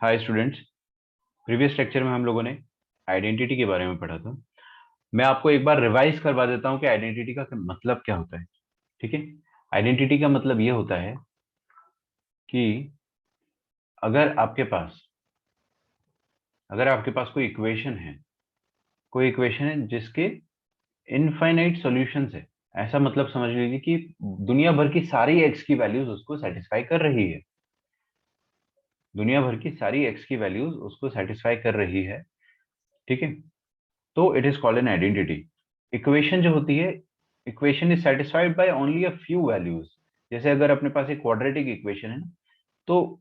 Hi students. Previous lecture में हम लोगों ने आइडेंटिटी के बारे में पढ़ा था। मैं आपको एक बार रिवाइज करवा देता हूँ कि आइडेंटिटी का मतलब क्या होता है। ठीक है। आइडेंटिटी का मतलब ये होता है कि अगर आपके पास कोई इक्वेशन है जिसके इनफाइनाइट सॉल्यूशंस है। ऐसा मतलब समझ लीजिए कि दुनिया भर की सारी एक्स की वैल्यूज उसको सेटिस्फाई कर रही है। दुनिया भर की सारी एक्स की वैल्यूज उसको सेटिस्फाई कर रही है। ठीक है। तो it is called an identity. Equation जो होती है, equation is satisfied by only a few values. जैसे अगर अपने पास एक क्वाड्रेटिक इक्वेशन है ना, तो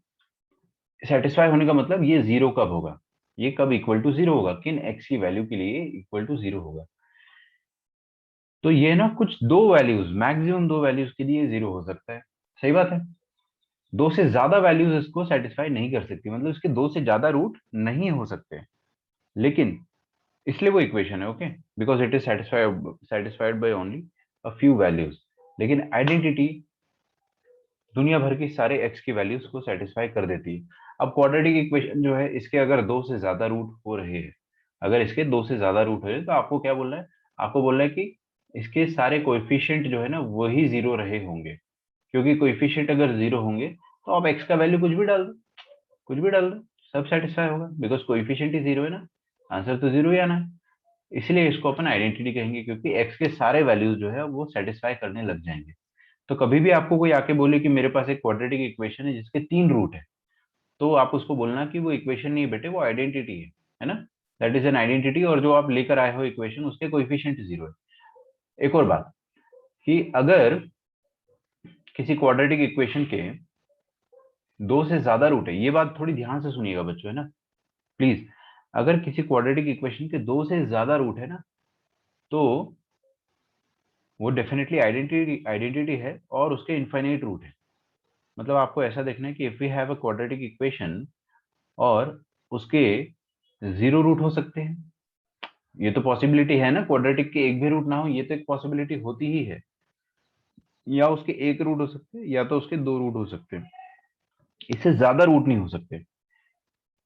सेटिस्फाई होने का मतलब ये जीरो कब होगा, ये कब इक्वल टू जीरो होगा, किन एक्स की वैल्यू के लिए इक्वल टू जीरो होगा। तो ये ना कुछ दो वैल्यूज, मैक्सिमम दो वैल्यूज के लिए जीरो हो सकता है। सही बात है। दो से ज्यादा वैल्यूज इसको सेटिस्फाई नहीं कर सकती, मतलब इसके दो से ज्यादा रूट नहीं हो सकते। लेकिन इसलिए वो इक्वेशन है okay, because it is satisfied by only a few values. लेकिन आइडेंटिटी दुनिया भर की सारे एक्स की वैल्यूज को सेटिस्फाई कर देती है। अब क्वाड्रेटिक इक्वेशन जो है, इसके अगर दो से ज्यादा रूट हो रहे हैं, अगर इसके दो से ज्यादा रूट हो रहे हैं, तो आपको क्या बोलना है, आपको बोलना है कि इसके सारे कोएफिशिएंट जो है ना वही जीरो रहे होंगे। क्योंकि कोएफिशिएंट अगर जीरो होंगे तो आप एक्स का वैल्यू कुछ भी डाल दो, कुछ भी डाल दो, सब सेटिस्फाई होगा, बिकॉज कोएफिशिएंट ही जीरो है ना। आंसर तो जीरो ही आना है। इसलिए इसको अपन आइडेंटिटी कहेंगे, क्योंकि एक्स के सारे वैल्यूज जो है वो सेटिस्फाई करने लग जाएंगे। तो कभी भी आपको कोई आके बोले कि मेरे पास एक क्वाड्रेटिक इक्वेशन है जिसके तीन रूट है, तो आप उसको बोलना कि वो इक्वेशन नहीं है बेटे, वो आइडेंटिटी है ना। दैट इज एन आइडेंटिटी, और जो आप लेकर आए हो इक्वेशन उसके कोएफिशिएंट जीरो है। एक और बात कि अगर किसी क्वाड्रेटिक इक्वेशन के दो से ज्यादा रूट है, ये बात थोड़ी ध्यान से सुनिएगा बच्चों, है ना, प्लीज। अगर किसी क्वाड्रेटिक इक्वेशन के दो से ज्यादा रूट है ना, तो वो डेफिनेटली आइडेंटिटी आइडेंटिटी है और उसके इनफाइनाइट रूट है। मतलब आपको ऐसा देखना है कि if we have a quadratic equation और उसके जीरो रूट हो सकते हैं, ये तो पॉसिबिलिटी है ना, क्वाड्रेटिक के एक भी रूट ना हो, ये तो एक पॉसिबिलिटी होती ही है। या उसके एक रूट हो सकते हैं या तो उसके दो रूट हो सकते हैं, इससे ज्यादा रूट नहीं हो सकते।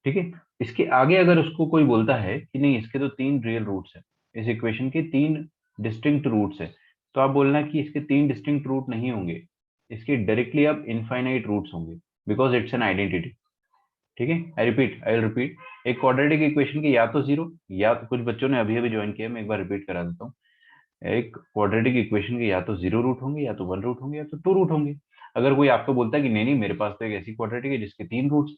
ठीक है। इसके आगे अगर उसको कोई बोलता है कि नहीं इसके तो तीन रियल रूट्स हैं, इस इक्वेशन के तीन डिस्टिंक्ट रूट्स हैं, तो आप बोलना कि इसके तीन डिस्टिंक्ट रूट नहीं होंगे, इसके डायरेक्टली अब इनफाइनाइट रूट्स होंगे, बिकॉज इट्स एन आइडेंटिटी। ठीक है। I will repeat. एक क्वाड्रेटिक इक्वेशन के या तो जीरो, या तो कुछ बच्चों ने अभी अभी ज्वाइन किया, मैं एक बार रिपीट करा देता हूँ। एक क्वाड्रेटिक इक्वेशन के या तो जीरो रूट होंगे, या तो वन रूट होंगे, या तो टू रूट होंगे। अगर कोई आपको बोलता है कि नहीं नहीं मेरे पास तो एक ऐसी क्वाड्रेटिक है जिसके तीन रूट्स,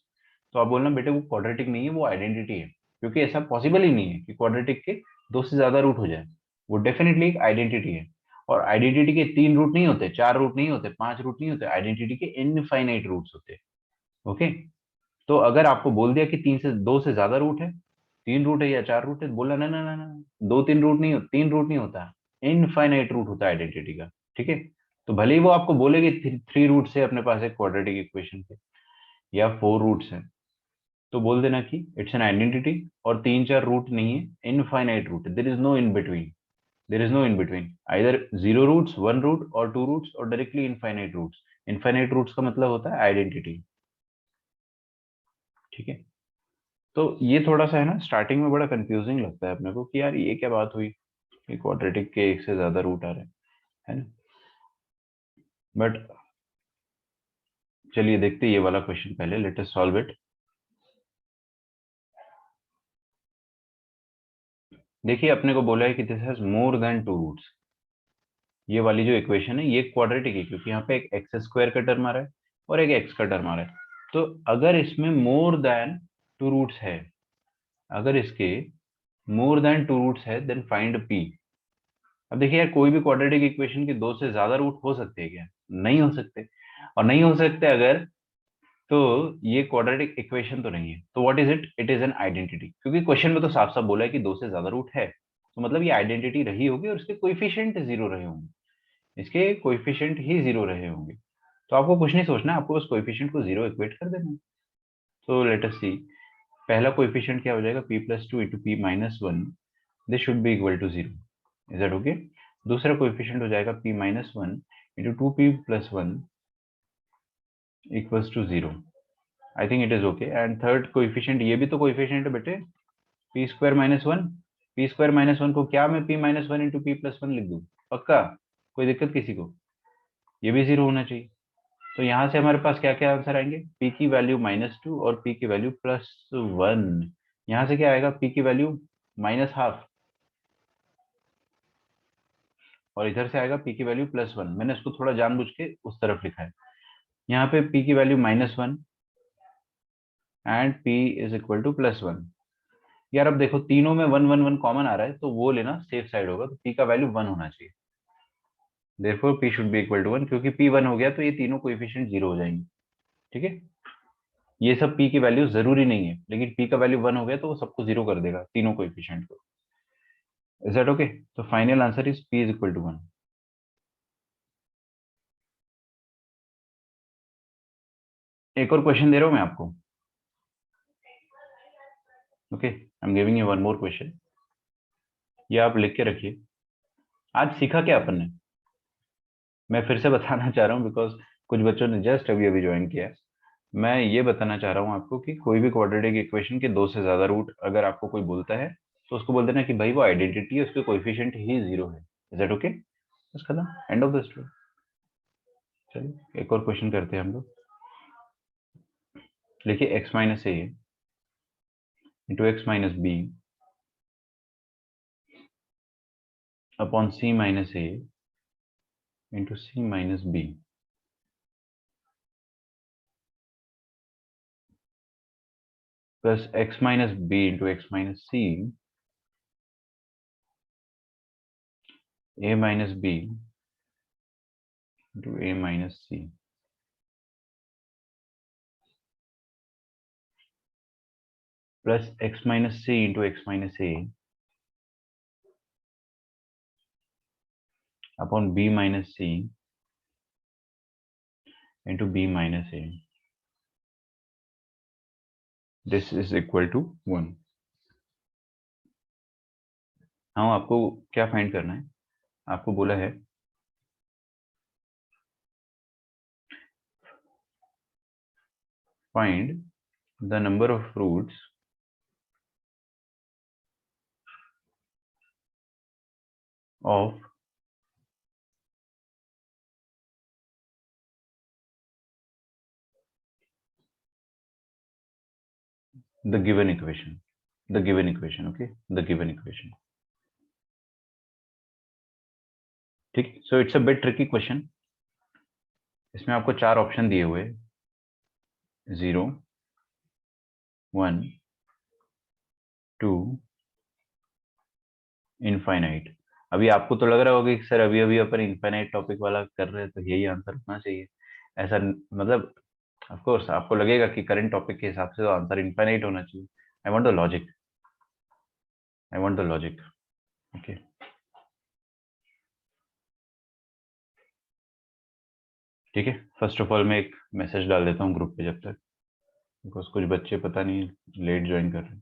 तो आप बोलना बेटे वो क्वाड्रेटिक नहीं है, वो आइडेंटिटी है। क्योंकि ऐसा पॉसिबल ही नहीं है कि क्वाड्रेटिक के दो से ज्यादा रूट हो जाए। वो डेफिनेटली एक आइडेंटिटी है। और आइडेंटिटी के तीन रूट नहीं होते, चार रूट नहीं होते, पांच रूट नहीं होते, आइडेंटिटी के इनफाइनाइट रूट्स होते। ओके। तो अगर आपको बोल दिया कि तीन से दो से ज्यादा रूट है, तीन रूट है या चार रूट है, बोला ना ना ना ना, दो तीन रूट नहीं, तीन रूट नहीं होता, इनफाइनाइट रूट होता है आइडेंटिटी का। ठीक है। तो भले ही वो आपको बोलेगी थ्री रूट से अपने पास एक क्वाड्रेटिक इक्वेशन के, या फोर रूट्स है, तो बोल देना कि इट्स एन आइडेंटिटी, और तीन चार रूट नहीं है, इनफाइनाइट रूट है, there is no in between. There is no in between, either zero roots, one root और टू रूट्स, और directly infinite roots. Infinite roots का मतलब होता है आइडेंटिटी। ठीक है। तो ये थोड़ा सा है ना, स्टार्टिंग में बड़ा कंफ्यूजिंग लगता है अपने को कि यार ये क्या बात हुई कि क्वाड्रेटिक के एक से ज्यादा रूट आ रहे हैं, है ना। बट चलिए देखते हैं ये वाला क्वेश्चन पहले, लेट अस सॉल्व इट। देखिए अपने को बोला है कि this has more than two roots. ये वाली जो इक्वेशन है ये क्वाड्रेटिक है, क्योंकि यहाँ पे एक एक्स स्क्वायर का टर्म आ रहा है और एक एक्स का टर्म आ रहा है। तो अगर इसमें मोर देन टू रूट्स है, अगर इसके मोर देन टू रूट्स है, देन फाइंड पी। अब देखिए यार, कोई भी क्वाड्रेटिक इक्वेशन के दो से ज्यादा रूट हो सकते हैं क्या? नहीं हो सकते। और नहीं हो सकते अगर, तो ये क्वाड्रेटिक इक्वेशन तो नहीं है। तो what is it? It is an identity, क्योंकि क्वेश्चन में तो साफ साफ बोला है कि दो से ज्यादा रूट है, तो मतलब ये आइडेंटिटी रही होगी और इसके कोएफिशिएंट जीरो रहे होंगे, इसके कोएफिशिएंट ही जीरो रहे होंगे। तो आपको कुछ नहीं सोचना है, आपको बस कोएफिशिएंट को जीरो इक्वेट कर देना है। तो लेट अस सी, पहला कोएफिशिएंट क्या हो जाएगा, p plus two into P minus one, this should be equal to zero. Is that okay? दूसरा कोएफिशिएंट हो जाएगा p minus one into two P plus one equals to zero. I think it is okay. And third coefficient, ये भी तो coefficient है बेटे, P square minus one. P square minus one को क्या मैं P minus one into P plus one लिख दूं? पक्का? कोई दिक्कत किसी को? ये भी जीरो होना चाहिए। तो यहाँ से हमारे पास क्या क्या आंसर आएंगे? पी की वैल्यू -2 और पी की वैल्यू +1। यहाँ से क्या आएगा? पी की वैल्यू -12 और इधर से आएगा पी की वैल्यू +1। मैंने इसको थोड़ा जानबूझ के उस तरफ लिखा है। यहाँ पे पी की value -1 and P is equal to +1। यार अब देखो तीनों में 1 1 1 कॉमन आ रहा है, तो वो लेना सेफ साइड होगा, तो पी का वैल्यू 1 होना चाहिए। Therefore P should be equal to 1, क्योंकि पी 1 हो गया तो ये तीनों कोएफिशिएंट 0 हो जाएंगे। ठीक है, ये सब पी की वैल्यू जरूरी नहीं है, लेकिन पी का वैल्यू 1 हो गया तो वो सबको 0 कर देगा, तीनों कोएफिशिएंट को। Is that okay? तो final answer is P is equal to 1। एक और क्वेश्चन दे रहा हूं मैं आपको। Okay, I am giving you one more question. ये आप लिख के रखिए। आज सीखा क्या अपन ने? मैं फिर से बताना चाह रहा हूँ, बिकॉज कुछ बच्चों ने जस्ट अभी अभी ज्वाइन किया है। मैं ये बताना चाह रहा हूँ आपको कि कोई भी क्वाड्रेटिक इक्वेशन के दो से ज्यादा रूट अगर आपको कोई बोलता है, तो उसको बोल देना कि भाई वो आइडेंटिटी है, उसके कोएफिशिएंट ही 0 है। Is that okay? बस खत्म, एंड ऑफ द स्टोरी। चलिए एक और क्वेश्चन करते हैं हम लोग। लिखिए x minus a into x minus b upon c minus a into c minus b plus x minus b into x minus c a minus b into a minus c plus x minus c into x minus a upon b minus c into b minus a. This is equal to 1. हाँ, आपको क्या find करना है? आपको बोला है find the number of fruits of the given equation. The given equation, okay? The given equation. ठीक, so it's a bit tricky question. इसमें आपको चार ऑप्शन दिए हुए, 0, 1, 2, इनफाइनाइट। अभी आपको तो लग रहा होगा कि सर अभी अभी अपन इनफाइनाइट टॉपिक वाला कर रहे हैं, तो यही आंसर होना चाहिए। ऐसा मतलब ऑफ कोर्स आपको लगेगा कि करंट टॉपिक के हिसाब से तो आंसर इनफाइनाइट होना चाहिए। I want the logic, I want the logic. Okay, ठीक है। फर्स्ट ऑफ ऑल मैं एक मैसेज डाल देता हूँ ग्रुप पे जब तक, बिकॉज कुछ बच्चे पता नहीं लेट ज्वाइन कर रहे हैं।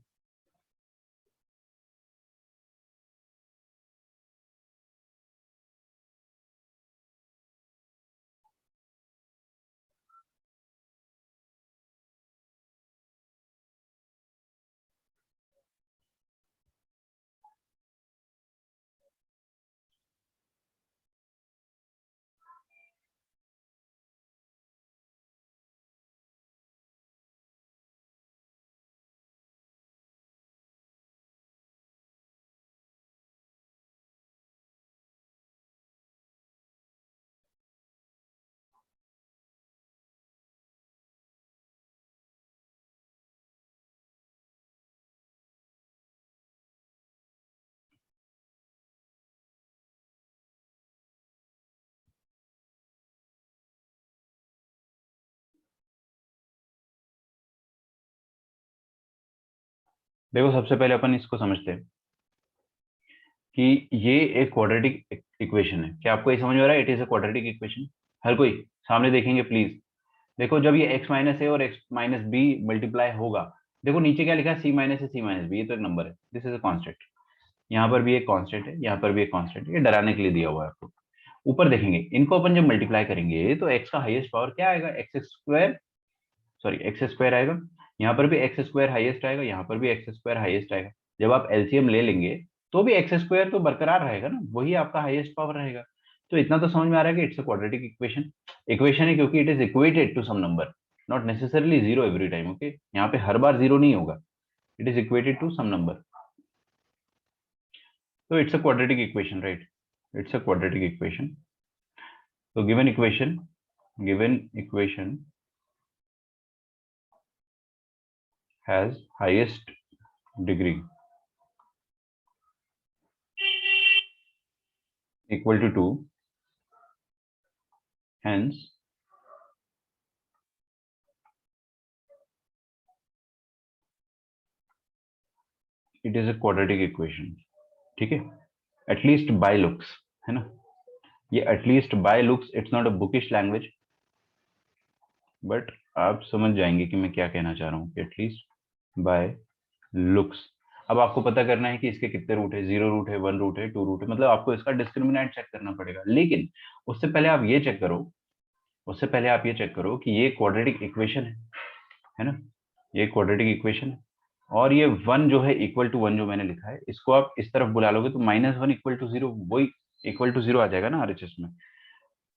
देखो सबसे पहले अपन इसको समझते हैं कि ये एक क्वाड्रेटिक इक्वेशन है। क्या आपको ये समझ में आ रहा है? It is a quadratic equation. हर कोई सामने देखेंगे प्लीज। देखो जब ये x माइनस ए और x माइनस बी मल्टीप्लाई होगा, देखो नीचे क्या लिखा है, c minus a c minus B, ये तो एक नंबर है, दिस इज अ कांस्टेंट। यहाँ पर भी एक कांस्टेंट है, यहाँ पर भी एक कांस्टेंट है, ये डराने के लिए दिया हुआ है आपको। ऊपर देखेंगे, इनको अपन जब मल्टीप्लाई करेंगे तो x का हाईएस्ट पावर क्या आएगा? X square sorry x square आएगा, यहाँ पर भी एक्स स्क्वायर हाईएस्ट आएगा, यहाँ पर भी एक्स स्क्वायर हाईएस्ट आएगा। जब आप एलसीएम ले लेंगे तो भी एक्स स्क्वायर तो बरकरार रहेगा ना, वही आपका हाईएस्ट पावर रहेगा। तो इतना तो समझ में आ रहा है कि it's a quadratic equation. Equation है क्योंकि it is equated to some number, not necessarily zero every time. Okay, यहाँ पे हर बार जीरो नहीं होगा, it is equated to some number. तो it's a quadratic equation, right? It's a quadratic equation. तो given equation has highest degree equal to 2, hence it is a quadratic equation। ठीक है, एटलीस्ट बाय लुक्स, है ना? ये at least by looks, it's not a bookish language, but आप समझ जाएंगे कि मैं क्या कहना चाह रहा हूँ। At least by looks. अब आपको पता करना है कि इसके कितने रूट है, 0 रूट है, 1 रूट है, 2 रूट है, मतलब आपको इसका डिस्क्रिमिनेंट चेक करना पड़ेगा। लेकिन उससे पहले आप ये चेक करो, उससे पहले आप ये चेक करो कि ये क्वाड्रेटिक इक्वेशन है ना? ये क्वाड्रेटिक इक्वेशन है, और ये वन जो है इक्वल टू वन जो मैंने लिखा है, इसको आप इस तरफ बुला लोगे तो -1 इक्वल टू जीरो, वही इक्वल टू जीरो आ जाएगा ना आरएचएस में।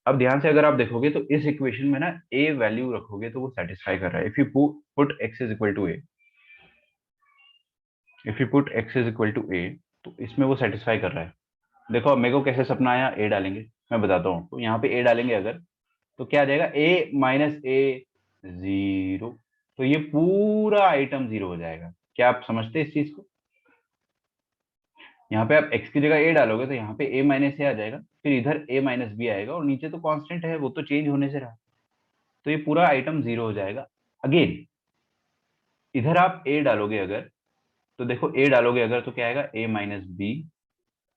अब ध्यान से अगर आप देखोगे तो इस इक्वेशन में ना ए वैल्यू रखोगे तो वो सेटिस्फाई कर रहा है। If you put x is equal to a, if you put x is equal to a, तो इसमें वो सेटिस्फाई कर रहा है। देखो अब मेरे को कैसे सपना आया, ए डालेंगे, मैं बताता हूँ। तो यहाँ पे ए डालेंगे अगर, तो क्या आ जाएगा, ए माइनस ए जीरो। तो ये पूरा आइटम जीरो हो जाएगा। क्या आप समझते हैं इस चीज को? यहाँ पे आप x की जगह a डालोगे तो यहाँ पे a माइनस ए आ जाएगा, फिर इधर a माइनस बी आएगा, और नीचे तो कांस्टेंट है, वो तो चेंज होने से रहा। तो ये पूरा आइटम जीरो हो जाएगा। अगेन इधर आप a डालोगे अगर, तो देखो a डालोगे अगर तो क्या आएगा, a माइनस बी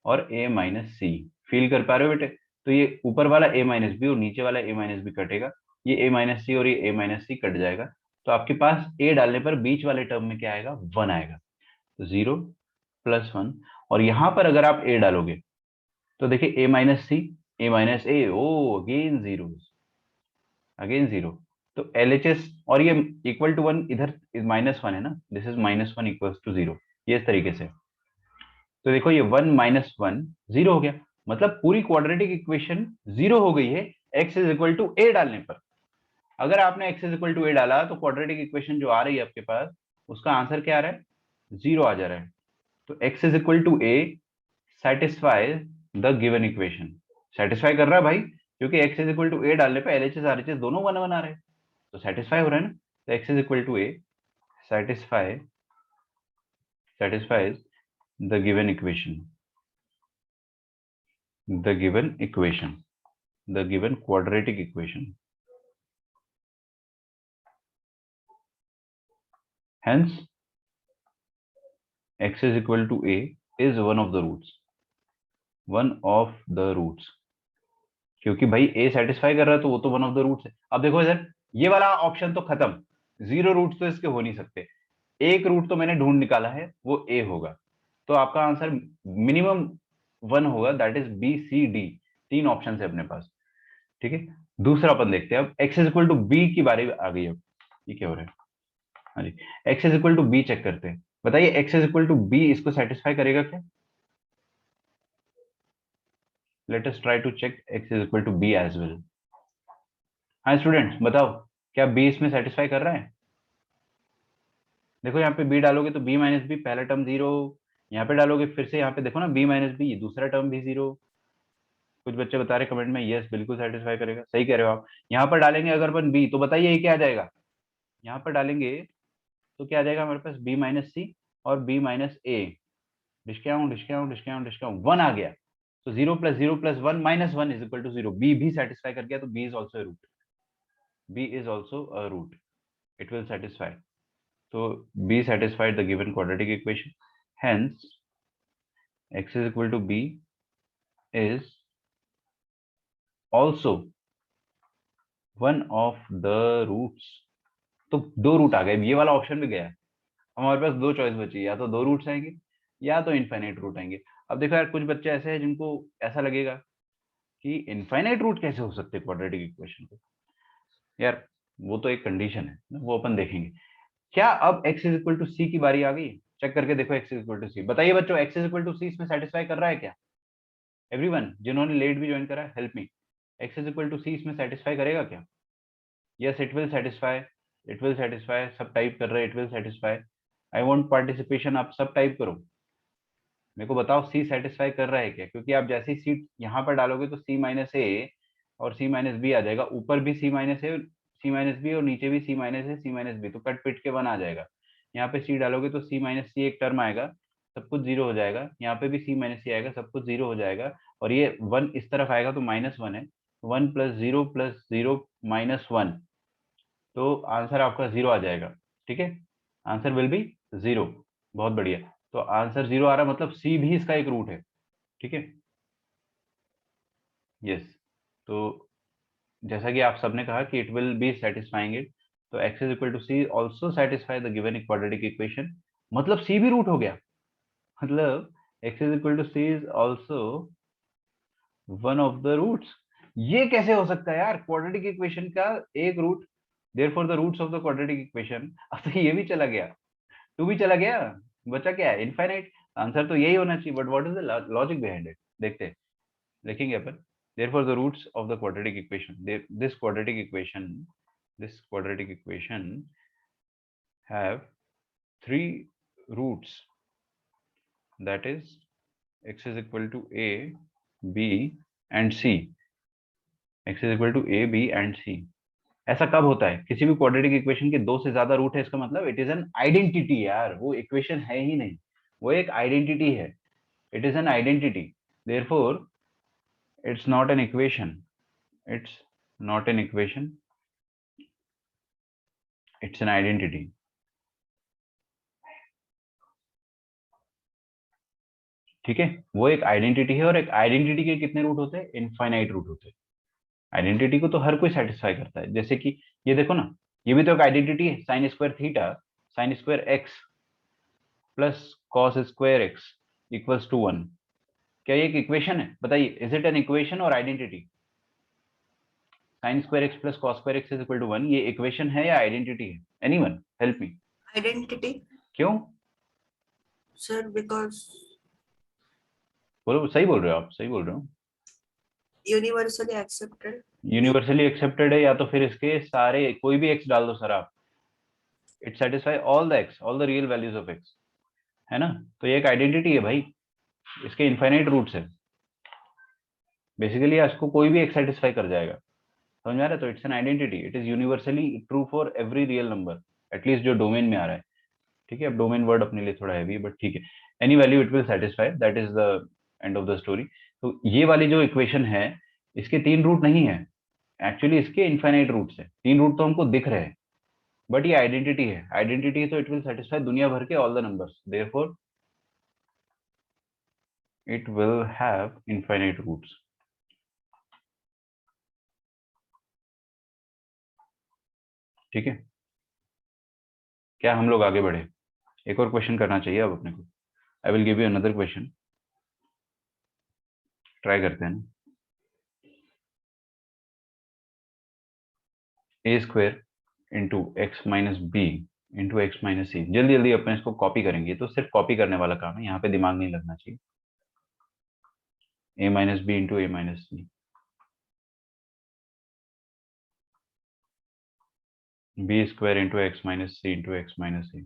और a माइनस सी। फील कर पा रहे हो बेटे? तो ये ऊपर वाला a माइनस बी और नीचे वाला a माइनस बी कटेगा, ये a माइनस सी और ये a माइनस सी कट जाएगा। तो आपके पास a डालने पर बीच वाले टर्म में क्या आएगा, 1 आएगा। तो 0 प्लस 1, और यहां पर अगर आप a डालोगे तो देखिए a minus c, a minus a, oh again zero, again zero. तो एलएचएस, और ये इक्वल टू वन, इधर -1 है ना, this is -1 equals to zero, ये इस तरीके से। तो देखो ये 1 माइनस 1 जीरो हो गया, मतलब पूरी क्वाड्रेटिक इक्वेशन जीरो हो गई है x is equal to a डालने पर। अगर आपने x इज इक्वल टू ए डाला तो क्वाड्रेटिक इक्वेशन जो आ रही है आपके पास, उसका आंसर क्या आ रहा है, जीरो आ जा रहा है। तो x is equal to a satisfies the given equation। Satisfy कर रहा है भाई, क्योंकि x is equal to a डालने पे एलएचएस आरएचएस दोनों 1 1 आ रहे हैं, तो सेटिस्फाई हो रहा है ना। तो x is equal to a satisfy satisfies the given equation, the given equation, the given quadratic equation, hence x is equal to a is one of the roots, one of the roots। क्योंकि भाई ए satisfy कर रहा है तो वो तो one of the roots है। अब देखो इधर ये वाला ऑप्शन तो खत्म, जीरो रूट तो इसके हो नहीं सकते। एक रूट तो मैंने ढूंढ निकाला है, वो ए होगा। तो आपका आंसर मिनिमम 1 होगा, that is b c d. तीन ऑप्शन है अपने पास। ठीक है, दूसरा अपन देखते हैं। अब x is equal to b की बारी आ गई। अब ये क्या हो रहा है, हाँ जी, x is equal to b check करते हैं। बताइए x is equal to b इसको सेटिस्फाई करेगा क्या? Let us try to check x is equal to b as well. हाँ स्टूडेंट्स बताओ, क्या बी इसमें सेटिस्फाई कर रहा है? देखो यहाँ पे बी डालोगे तो बी माइनस बी, पहला टर्म जीरो। यहाँ पे डालोगे फिर से, यहाँ पे देखो ना बी माइनस बी, दूसरा टर्म भी जीरो। कुछ बच्चे बता रहे कमेंट में, यस बिल्कुल सेटिस्फाई करेगा, सही कह रहे हो आप। यहाँ पर डालेंगे अगर अपन बी, तो बताइए ये क्या आ जाएगा? यहाँ पर डालेंगे तो क्या आ जाएगा हमारे पास, बी माइनस सी और b minus a. Discount discount discount discount, 1 आ गया। तो 0 + 0 + 1 -1 इज इक्वल टू 0। बी भी सेटिस्फाई कर गया, तो b is also a root. B is also a root, it will satisfy. तो b satisfied the given quadratic equation, hence x is equal to b is also one of the roots। तो दो root आ गए, ये वाला option भी गया। हमारे पास दो चॉइस बची, या तो दो रूट्स आएंगे या तो इनफाइनाइट रूट आएंगे। अब देखो यार, कुछ बच्चे ऐसे हैं जिनको ऐसा लगेगा कि इनफाइनाइट रूट कैसे हो सकते क्वाड्रेटिक इक्वेशन को। यार वो तो एक कंडीशन है, वो अपन देखेंगे। क्या अब x इज इक्वल टू सी की बारी आ गई? चेक करके देखो x इज इक्वल टू सी। बताइए बच्चों, x is equal to c इसमें सेटिस्फाई कर रहा है क्या? एवरीवन जिन्होंने लेट भी ज्वाइन करा है, help me. x is equal to c इसमें सेटिस्फाई करेगा क्या? Yes, it will satisfy. It will satisfy. सब टाइप कर रहे हैं, it will satisfy. I want participation, आप सब टाइप करो। मेरे को बताओ सी सेटिस्फाई कर रहा है क्या? क्योंकि आप जैसे ही सी यहाँ पर डालोगे तो सी माइनस ए और सी माइनस बी आ जाएगा, ऊपर भी सी minus a, c minus B, और नीचे भी सी minus a, c minus B, तो कट पिट के वन आ जाएगा। यहाँ पे सी डालोगे तो सी माइनस सी एक टर्म आएगा, सब कुछ जीरो हो जाएगा। यहाँ पे भी सी माइनस सी आएगा, सब कुछ जीरो हो जाएगा। और ये वन इस तरफ आएगा तो माइनस वन है। One plus zero minus one, तो आंसर आपका जीरो आ जाएगा। ठीक है, आंसर विल बी जीरो। बहुत बढ़िया। तो आंसर जीरो आ रहा मतलब सी भी इसका एक रूट है। ठीक है, यस। तो जैसा कि आप सबने कहा कि it will be satisfying it, तो x is equal to c also satisfy the given quadratic equation. मतलब सी भी रूट हो गया, मतलब x is equal to c is also one of the roots. ये कैसे हो सकता है यार, क्वाड्रेटिक इक्वेशन का एक root, therefore the roots of the quadratic equation. अब तो ये भी चला गया, टू भी चला गया, बचा क्या है? इनफाइनाइट। आंसर तो यही होना चाहिए, but what is the logic behind it? देखते हैं, देखेंगे अपन। therefore the roots of the quadratic equation, this quadratic equation have three roots, that is x is equal to a, b and c। x is equal to a, b and c। ऐसा कब होता है? किसी भी quadratic equation के दो से ज्यादा रूट है, इसका मतलब इट इज एन आइडेंटिटी यार, वो इक्वेशन है ही नहीं, वो एक आइडेंटिटी है। It is an identity, therefore it's not an equation, it's not an equation, it's an identity। ठीक है, वो एक आइडेंटिटी है, और एक आइडेंटिटी के कितने रूट होते हैं? इनफाइनाइट रूट होते हैं। आइडेंटिटी को तो हर कोई सेटिस्फाई करता है, जैसे कि ये देखो ना, ये भी तो एक आइडेंटिटी है, sine square theta sine square x plus cos square x equals to one. क्या ये एक इक्वेशन है? बताइए, इज इट एन इक्वेशन और identity? Sine square x plus cos square x is equal to one, ये equation है या identity है? Anyone help me. Identity, क्यों? sir, because बोलो, सही बोल रहे हो आप, सही बोल रहे हो। universally accepted। यूनिवर्सली एक्सेप्टेड है, या तो फिर इसके सारे कोई भी एक्स डाल दो सर आप, it satisfy all the x, all the real values of x, है ना? तो ये एक आइडेंटिटी है भाई, इसके इनफाइनाइट रूट्स है। बेसिकली इसको कोई भी एक सेटिस्फाई कर जाएगा, समझ में आ रहा है? तो it's an identity, it is universally true for every real number, at least जो डोमेन में आ रहा है। ठीक है, अब डोमेन वर्ड अपने लिए थोड़ा हैवी है, बट ठीक है। Any value it will satisfy, that is the end of the story. तो ये वाली जो इक्वेशन है, इसके तीन रूट नहीं है, एक्चुअली इसके इनफाइनाइट रूट्स है। तीन रूट तो हमको दिख रहे हैं, बट ये आइडेंटिटी है। आइडेंटिटी है तो इट विल सेटिस्फाई दुनिया भर के all the numbers, therefore it will have infinite roots। ठीक है, क्या हम लोग आगे बढ़े? एक और क्वेश्चन करना चाहिए अब अपने को। I will give you another question, try करते हैं ना। A square into x minus b into x minus c. जल्दी जल्दी अपन इसको कॉपी करेंगे, तो सिर्फ कॉपी करने वाला काम है, यहाँ पे दिमाग नहीं लगना चाहिए। A minus b into a minus c, b square into x minus c into x minus c.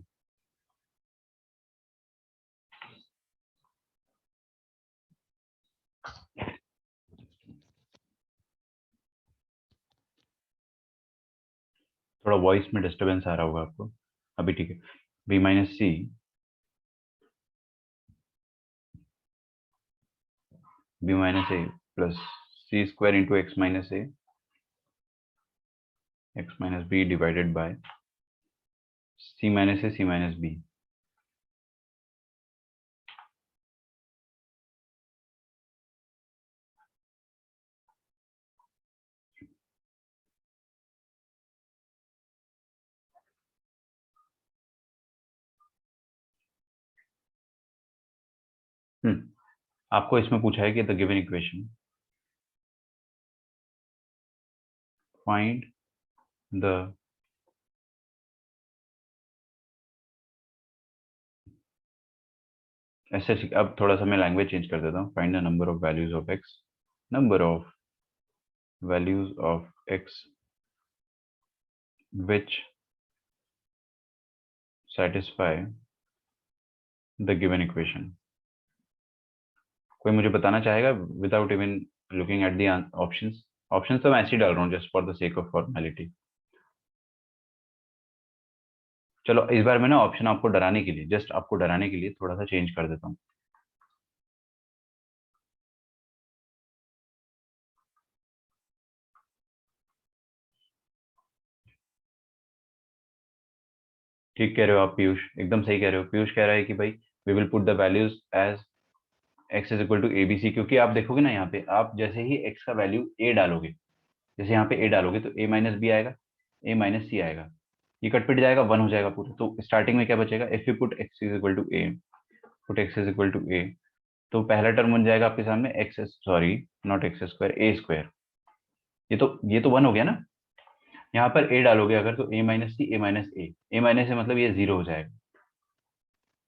थोड़ा वॉइस में डिस्टर्बेंस आ रहा होगा आपको, अभी ठीक है। B minus c, b minus a plus c square into x minus a x minus b divided by c minus a c minus b. आपको इसमें पूछा है कि the given equation find the ऐसे अब थोड़ा सा मैं लैंग्वेज चेंज कर देता हूँ. Find the number of values of x, number of values of x which satisfy the given equation. कोई मुझे बताना चाहेगा without even looking at the options? Options तो मैं ऐसे ही डाल रहा हूँ just for the sake of formality. चलो इस बार मैं ना ऑप्शन आपको डराने के लिए, जस्ट आपको डराने के लिए थोड़ा सा चेंज कर देता हूँ. ठीक कह रहे हो आप पीयूष, एकदम सही कह रहे हो. पीयूष कह रहा है कि भाई we will put the values as x is equal to a b c, क्योंकि आप देखोगे ना यहाँ पे, आप जैसे ही एक्स का वैल्यू ए डालोगे, जैसे यहाँ पे ए डालोगे तो ए माइनस बी आएगा, ए माइनस सी आएगा, ये कट पिट जाएगा, वन हो जाएगा पूरा. तो स्टार्टिंग में क्या बचेगा? If you put x is equal to a, put x is equal to a, तो पहला टर्म बन जाएगा आपके सामने x, sorry not x square, a square. ये तो वन हो गया ना. यहाँ पर ए डालोगे अगर तो ए माइनस सी, ए माइनस ए माइनस से मतलब ये जीरो हो जाएगा,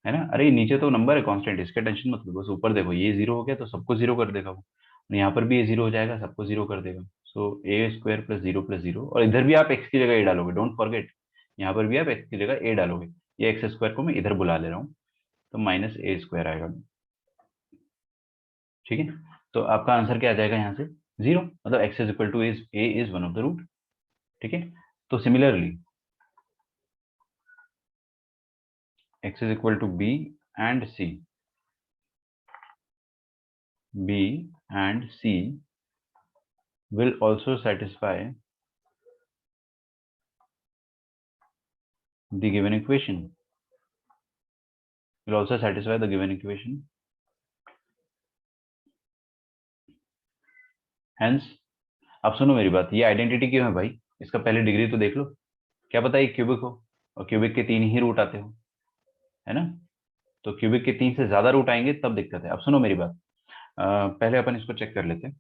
है ना. अरे ये नीचे तो नंबर है कांस्टेंट, इसका टेंशन मत लो, बस ऊपर देखो, ये जीरो हो गया तो सबको जीरो कर देगा वो. यहाँ पर भी ये जीरो हो जाएगा, सबको जीरो कर देगा. सो ए स्क्वायर प्लस जीरो, और इधर भी आप एक्स की जगह ए डालोगे, डोंट फॉरगेट. यहाँ पर भी आप एक्स की जगह ए डालोगे. ये एक्स स्क्वायर को मैं इधर बुला ले रहा हूँ, तो माइनस ए स्क्वायर आएगा. ठीक है. तो आपका आंसर क्या आ जाएगा यहाँ से? जीरो. मतलब x is equal to is a is one of the root. ठीक है. तो similarly x is equal to b and c, b and c will also satisfy the given equation, will also satisfy the given equation. Hence, अब सुनो मेरी बात, ये identity क्यों है भाई? इसका पहले डिग्री तो देख लो. क्या पता ये क्यूबिक हो, और क्यूबिक के तीन ही रूट आते हो, है ना. तो क्यूबिक के तीन से ज्यादा रूट आएंगे तब दिक्कत है. अब सुनो मेरी बात, पहले अपन इसको चेक कर लेते हैं.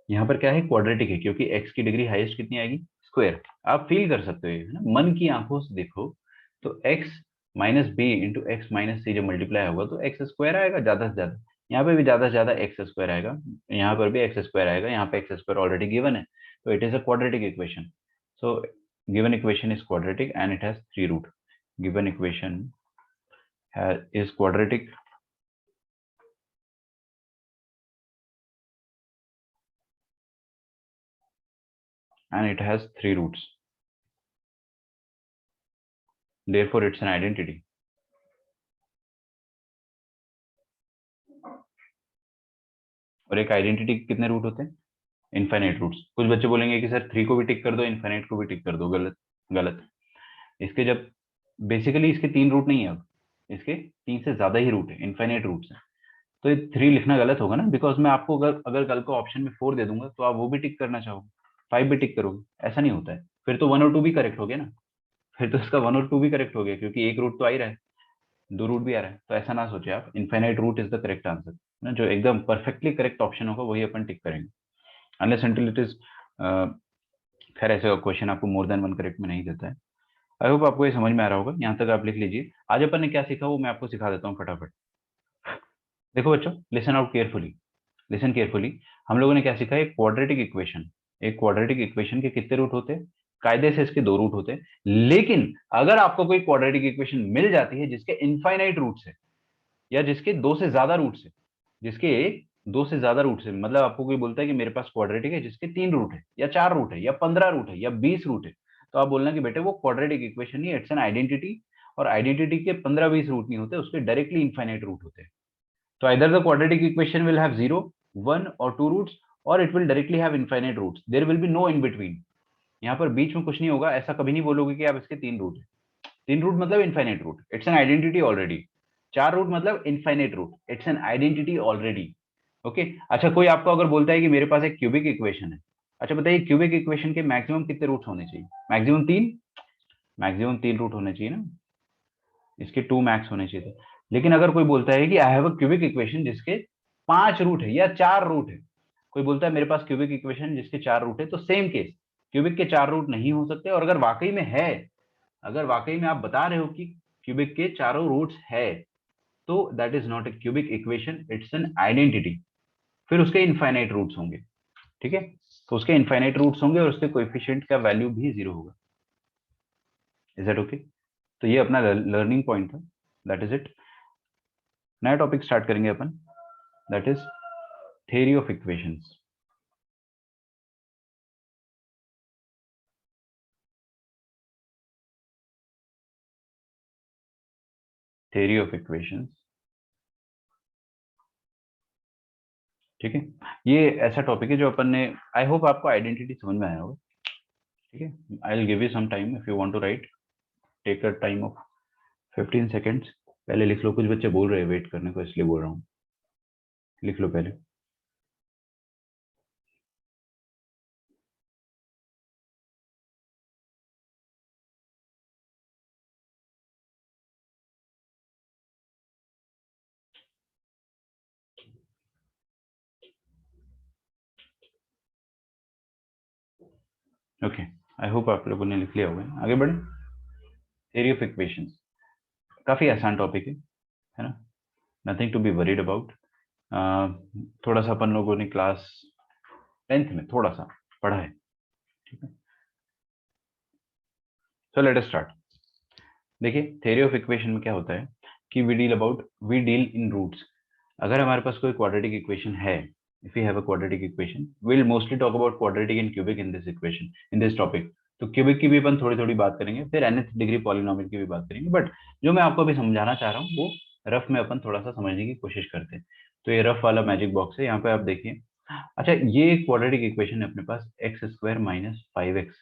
यहाँ पर क्या है? क्वाड्रेटिक है, क्योंकि एक्स की डिग्री हाईएस्ट कितनी आएगी? स्क्वायर. आप फील कर सकते हो, है ना, मन की आंखों से देखो. तो x minus b into x minus c जब मल्टीप्लाई होगा तो एक्स स्क्वायर आएगा ज्यादा से ज्यादा. यहाँ पे भी ज्यादा से ज्यादा एक्स स्क्वायर आएगा, यहाँ पर भी एक्स स्क्वायर आएगा. यहाँ पे एक्स स्क्वायर ऑलरेडी गिवन है, तो it is a quadratic equation. So given equation is quadratic and it has three root. Given equation is quadratic and it has three roots. Therefore, it's an identity. और एक identity के कितने root होते हैं? Infinite roots. कुछ बच्चे बोलेंगे कि सर थ्री को भी टिक कर दो, इनफाइनाइट को भी टिक कर दो. गलत, गलत. इसके जब बेसिकली इसके तीन रूट नहीं है, अब इसके तीन से ज्यादा ही रूट है, इनफाइनाइट रूट्स है. तो ये थ्री लिखना गलत होगा ना, बिकॉज मैं आपको अगर अगर कल को ऑप्शन में फोर दे दूंगा तो आप वो भी टिक करना चाहोगे, फाइव भी टिक करोगे. ऐसा नहीं होता है. फिर तो वन और टू भी करेक्ट हो गया ना. फिर तो इसका वन और टू भी करेक्ट हो गया, क्योंकि एक रूट तो आ ही रहा है, दो रूट भी आ रहा है. तो ऐसा ना सोचे आप, infinite root is the correct answer ना. जो एकदम परफेक्टली करेक्ट ऑप्शन होगा वही अपन टिक करेंगे, अनलेस अनटिल इट इज. खैर ऐसे क्वेश्चन आपको मोर देन वन करेक्ट में नहीं देता है. आई होप आपको ये समझ में आ रहा होगा. यहाँ तक आप लिख लीजिए. आज अपन ने क्या सीखा वो मैं आपको सिखा देता हूँ फटाफट. देखो बच्चों, listen out carefully, listen carefully. हम लोगों ने क्या सीखा? एक क्वाड्रेटिक इक्वेशन, एक क्वाड्रेटिक इक्वेशन के कितने रूट होते हैं? कायदे से इसके दो रूट होते हैं. लेकिन अगर आपको कोई क्वाड्रेटिक इक्वेशन मिल जाती है जिसके इनफाइनाइट रूट्स है, या जिसके दो से ज्यादा रूट्स है, जिसके दो से ज्यादा रूट्स है, मतलब आपको कोई बोलता है कि मेरे पास क्वाड्रेटिक है जिसके तीन रूट है, या चार रूट है, या 15 रूट है, या 20 रूट है, तो आप बोलना कि बेटे वो क्वाड्रेटिक इक्वेशन नहीं, इट्स एन आइडेंटिटी. और आइडेंटिटी के 15-20 रूट नहीं होते, उसके डायरेक्टली इनफाइनाइट रूट होते हैं. तो either the quadratic equation will have 0, 1 or 2 roots, or it will directly have infinite roots. There will be no in between. यहाँ पर बीच में कुछ नहीं होगा. ऐसा कभी नहीं बोलोगे कि आप इसके तीन रूट है. तीन रूट मतलब infinite root, it's an identity already. चार रूट मतलब infinite root, it's an identity already. Okay. अच्छा, कोई आपको अगर बोलता है कि मेरे पास एक क्यूबिक इक्वेशन है, अच्छा बताइए क्यूबिक इक्वेशन के मैक्सिमम कितने रूट्स होने चाहिए? मैक्सिमम तीन. मैक्सिमम तीन रूट होने चाहिए ना. इसके टू मैक्स होने चाहिए थे. लेकिन अगर कोई बोलता है कि I have a cubic equation जिसके पांच रूट है या चार रूट है, कोई बोलता है मेरे पास क्यूबिक इक्वेशन जिसके चार रूट है, तो सेम केस, क्यूबिक के चार रूट नहीं हो सकते. और अगर वाकई में है, अगर वाकई में आप बता रहे हो कि क्यूबिक के चारों रूट्स है, तो that is not a cubic equation, it's an identity. फिर उसके इनफाइनाइट रूट्स होंगे, ठीक है, तो उसके इनफाइनाइट रूट्स होंगे और उसके कोएफिशिएंट का वैल्यू भी 0 होगा। Is that okay? तो ये अपना लर्निंग पॉइंट था, दैट इज इट। नया टॉपिक स्टार्ट करेंगे अपन, that is theory of equations. Theory of equations, ठीक है। ये ऐसा टॉपिक है जो अपन ने, आई होप आपको आइडेंटिटी समझ में आया होगा, ठीक है। I will give you some time if you want to write, take a time of 15 seconds. पहले लिख लो, कुछ बच्चे बोल रहे हैं वेट करने को, इसलिए बोल रहा हूँ, लिख लो पहले। ओके, आई होप आप लोगों ने लिख लिया होगा। आगे बढ़े। थ्योरी ऑफ इक्वेशंस काफी आसान टॉपिक है ना, nothing to be worried about. थोड़ा सा अपन लोगों ने क्लास 10th में थोड़ा सा पढ़ा है, ठीक है। So let us start. देखिए, थ्योरी ऑफ इक्वेशन में क्या होता है कि वी डील इन रूट्स। अगर हमारे पास कोई क्वाड्रेटिक इक्वेशन है, if you have a quadratic equation, we will mostly talk about quadratic and cubic in this equation, in this topic. तो क्यूबिक की भी अपन थोड़ी थोड़ी बात करेंगे, फिर nth डिग्री पॉलिनॉमियल की भी बात करेंगे, बट जो मैं आपको अभी समझाना चाह रहा हूँ वो रफ में अपन थोड़ा सा समझने की कोशिश करते हैं। तो ये रफ वाला मैजिक बॉक्स है, यहाँ पे आप देखिए। अच्छा, ये क्वाड्रेटिक इक्वेशन है अपने पास, x square minus 5x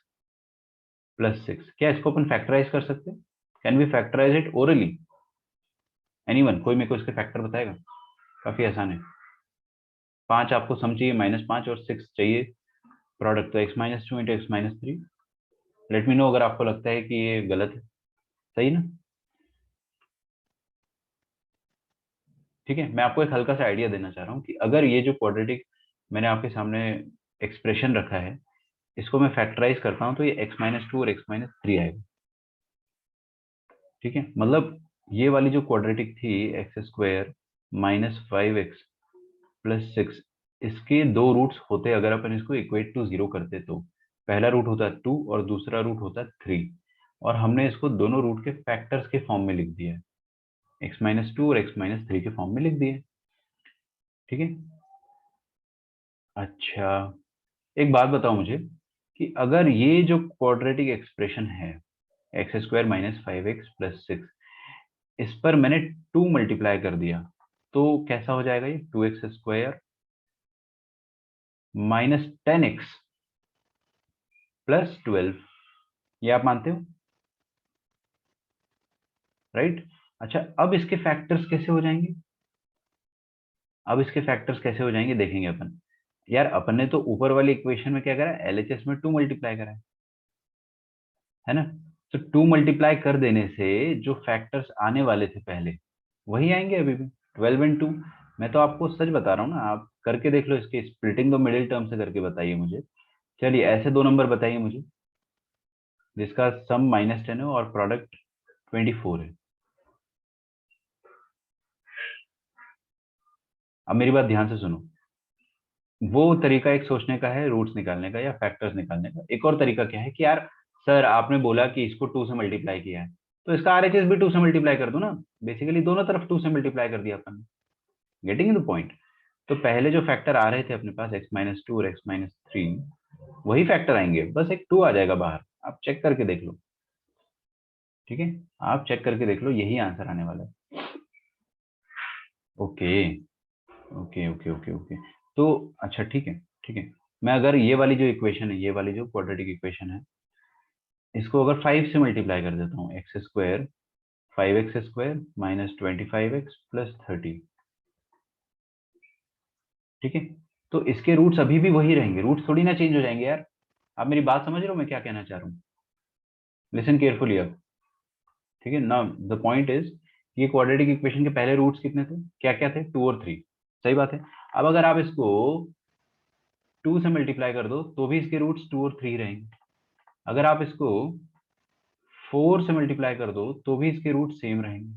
plus 6। क्या इसको अपन फैक्टराइज कर सकते हैं? Can we factorise it orally? Anyone, कोई मेरे को इसके फैक्टर बताएगा? काफी आसान है। 5 आपको सम चाहिए, -5 और 6 चाहिए प्रोडक्ट, तो x-2 into x-3। Let me know अगर आपको लगता है कि ये गलत है। सही ना? ठीक है, मैं आपको एक हल्का सा आइडिया देना चाह रहा हूँ कि अगर ये जो क्वाड्रेटिक मैंने आपके सामने एक्सप्रेशन रखा है, इसको मैं फैक्टराइज करता हूँ तो ये x-2 और x-3 आएगा, ठीक है। मतलब ये वाली जो क्वाड्रेटिक थी, एक्स स्क्वायर -5x प्लस 6, इसके दो रूट्स होते, अगर अपन इसको इक्वेट टू 0 करते तो पहला रूट होता 2 और दूसरा रूट होता 3, और हमने इसको दोनों रूट के फैक्टर्स के फॉर्म में लिख दिया है, x-2 और x-3 के फॉर्म में लिख दिए, ठीक है। अच्छा, एक बात बताओ मुझे कि अगर ये जो क्वाड्रेटिक एक्सप्रेशन है, एक्स स्क्वायर -5x प्लस 6, इस पर मैंने 2 मल्टीप्लाई कर दिया, तो कैसा हो जाएगा? ये 2x² -10x प्लस 12, ये आप मानते हो, राइट? अच्छा, अब इसके फैक्टर्स कैसे हो जाएंगे? अब इसके फैक्टर्स कैसे हो जाएंगे देखेंगे अपन। यार, अपन ने तो ऊपर वाली इक्वेशन में क्या करा है, एलएचएस में 2 मल्टीप्लाई करा है ना? तो 2 मल्टीप्लाई कर देने से जो फैक्टर्स आने वाले थे पहले, वही आएंगे अभी भी, 12 एंड 2। मैं तो आपको सच बता रहा हूँ ना, आप करके देख लो, इसके स्प्लिटिंग द मिडिल टर्म से करके बताइए मुझे। चलिए, ऐसे दो नंबर बताइए मुझे जिसका सम -10 है और प्रोडक्ट 24 है। अब मेरी बात ध्यान से सुनो, वो तरीका एक सोचने का है, रूट्स निकालने का या फैक्टर्स निकालने का। एक और तरीका क्या है कि यार सर, आपने बोला कि इसको 2 से मल्टीप्लाई किया है, तो इसका आरएचएस भी 2 से मल्टीप्लाई कर दो ना। बेसिकली दोनों तरफ 2 से मल्टीप्लाई कर दिया अपन ने। Getting the point? तो पहले जो फैक्टर आ रहे थे अपने पास, x-2 और x-3, वही फैक्टर आएंगे, बस एक 2 आ जाएगा बाहर। आप चेक करके देख लो, ठीक है, आप चेक करके देख लो, यही आंसर आने वाला है। Okay okay okay okay okay. तो अच्छा, ठीक है ठीक है। मैं अगर ये वाली जो इक्वेशन है, ये वाली जो क्वाड्रेटिक इक्वेशन है, इसको अगर 5 से मल्टीप्लाई कर देता हूँ, x² 5x² -25x प्लस 30, ठीक है। तो इसके रूट्स अभी भी वही रहेंगे, रूट्स थोड़ी ना चेंज हो जाएंगे यार। आप मेरी बात समझ रहे हो मैं क्या कहना चाह रहा हूँ? लिसन केयरफुली अब, ठीक है ना। द पॉइंट इज, ये क्वाड्रेटिक इक्वेशन के पहले रूट्स कितने थे, क्या क्या थे? 2 और 3, सही बात है। अब अगर आप इसको 2 से मल्टीप्लाई कर दो तो भी इसके रूट्स 2 और 3 रहेंगे। अगर आप इसको 4 से मल्टीप्लाई कर दो तो भी इसके रूट सेम रहेंगे।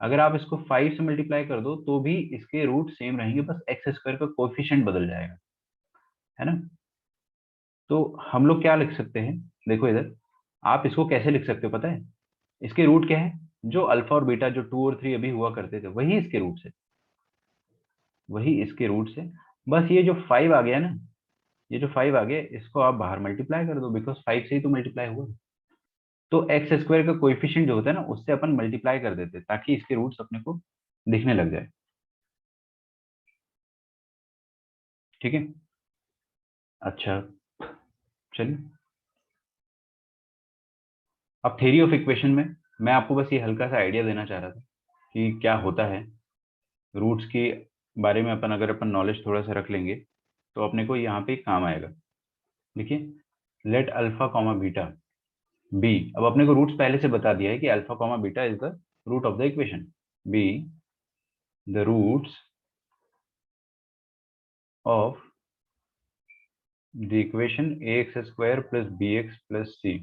अगर आप इसको 5 से मल्टीप्लाई कर दो तो भी इसके रूट सेम रहेंगे, बस एक्स स्क्वायर का कोएफिशिएंट बदल जाएगा, है ना। तो हम लोग क्या लिख सकते हैं, देखो इधर आप इसको कैसे लिख सकते हो पता है, इसके रूट क्या है, जो अल्फा और बीटा जो 2 और 3 अभी हुआ करते थे वही इसके रूट से, वही इसके रूट से। बस ये जो 5 आ गया ना, ये जो 5 आ गया इसको आप बाहर मल्टीप्लाई कर दो, बिकॉज 5 से ही तो मल्टीप्लाई हुआ। तो एक्स स्क्वायर का कोएफिशिएंट जो होता है ना उससे अपन मल्टीप्लाई कर देते ताकि इसके रूट्स अपने को दिखने लग जाए, ठीक है। अच्छा चलिए, अब थ्योरी ऑफ इक्वेशन में मैं आपको बस ये हल्का सा आइडिया देना चाह रहा था कि क्या होता है रूट्स के बारे में। अपन अगर अपन नॉलेज थोड़ा सा रख लेंगे तो अपने को यहाँ पे काम आएगा। देखिए, let alpha comma beta b, अब अपने को रूट्स पहले से बता दिया है कि alpha comma beta is the root of the equation, b the roots of the equation ax square plus bx plus c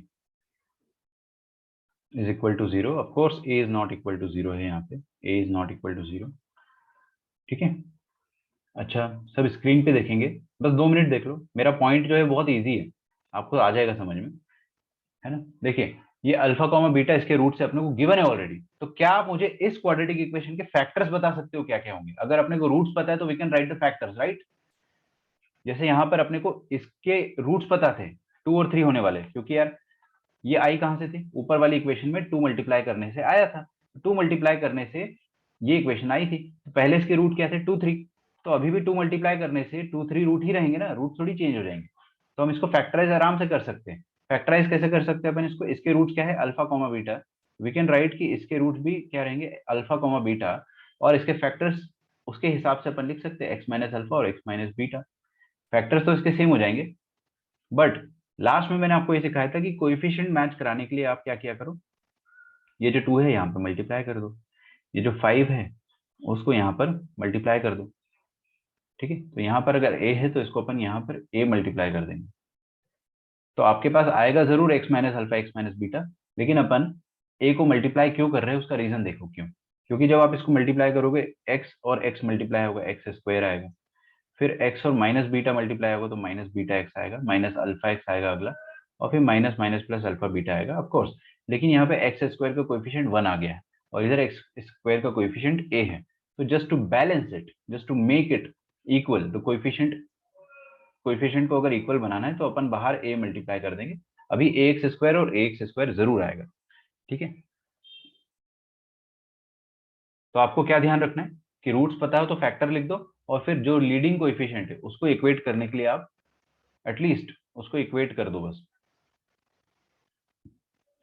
is equal to 0। Of course a is not equal to 0 है, यहाँ पे a is not equal to 0, ठीक है। अच्छा, सब screen पे देखेंगे, बस 2 मिनट देख लो, मेरा पॉइंट जो है बहुत इजी है, आपको आ जाएगा समझ में, है ना। देखिए, ये अल्फा कॉमा बीटा इसके रूट से अपने को गिवन है ऑलरेडी, तो क्या आप मुझे इस क्वाड्रेटिक इक्वेशन के फैक्टर्स बता सकते हो क्या क्या होंगे। अगर अपने को रूट्स पता है तो we can write the factors, right. जैसे यहाँ पर अपने को इसके रूट्स पता थे 2 और 3 होने वाले, क्योंकि यार ये आई कहां से थी, ऊपर वाली इक्वेशन में 2 मल्टीप्लाई करने से आया था, 2 मल्टीप्लाई करने से ये इक्वेशन आई थी, तो पहले इसके रूट क्या थे 2 3, तो अभी भी 2 मल्टीप्लाई करने से 2 3 रूट ही रहेंगे ना, रूट थोड़ी चेंज हो जाएंगे। तो हम इसको फैक्टराइज आराम से कर सकते हैं। फैक्टराइज कैसे कर सकते हैं अपन इसको, इसके रूट क्या है alpha comma beta, we can write कि इसके रूट भी क्या रहेंगे अल्फा कॉमा बीटा, और इसके फैक्टर्स उसके हिसाब से अपन लिख सकते हैं एक्स माइनस अल्फा और एक्स माइनस बीटा। फैक्टर्स तो इसके सेम हो जाएंगे, बट लास्ट में मैंने आपको ये सिखाया था कि कोएफिशिएंट मैच कराने के लिए आप क्या किया करो, ये जो 2 है यहाँ पे मल्टीप्लाई कर दो, ये जो 5 है उसको यहाँ पर मल्टीप्लाई कर दो, ठीक है। तो यहाँ पर अगर a है तो इसको अपन यहाँ पर a मल्टीप्लाई कर देंगे, तो आपके पास आएगा जरूर x minus alpha x minus beta, लेकिन अपन a को मल्टीप्लाई क्यों कर रहे हैं उसका रीजन देखो क्यों, क्योंकि जब आप इसको मल्टीप्लाई करोगे x और x मल्टीप्लाई होगा एक्स स्क्वायर आएगा, फिर x और माइनस बीटा मल्टीप्लाई होगा तो माइनस बीटा एक्स आएगा, माइनस अल्फा एक्स आएगा अगला, और फिर minus minus plus alpha beta आएगा ऑफकोर्स। लेकिन यहाँ पे एक्स स्क्वायर का कोएफिशिएंट 1 आ गया है और इधर एक्स स्क्वायर का कोएफिशिएंट a है, तो just to balance it, just to make it equal, the coefficient को अगर इक्वल बनाना है तो अपन बाहर a मल्टीप्लाई कर देंगे, अभी ए एक्स स्क्वायर और ए एक्स स्क्वायर जरूर आएगा, ठीक है। तो आपको क्या ध्यान रखना है कि रूट्स पता हो तो फैक्टर लिख दो, और फिर जो लीडिंग कोएफिशिएंट है उसको इक्वेट करने के लिए आप एटलीस्ट उसको इक्वेट कर दो बस।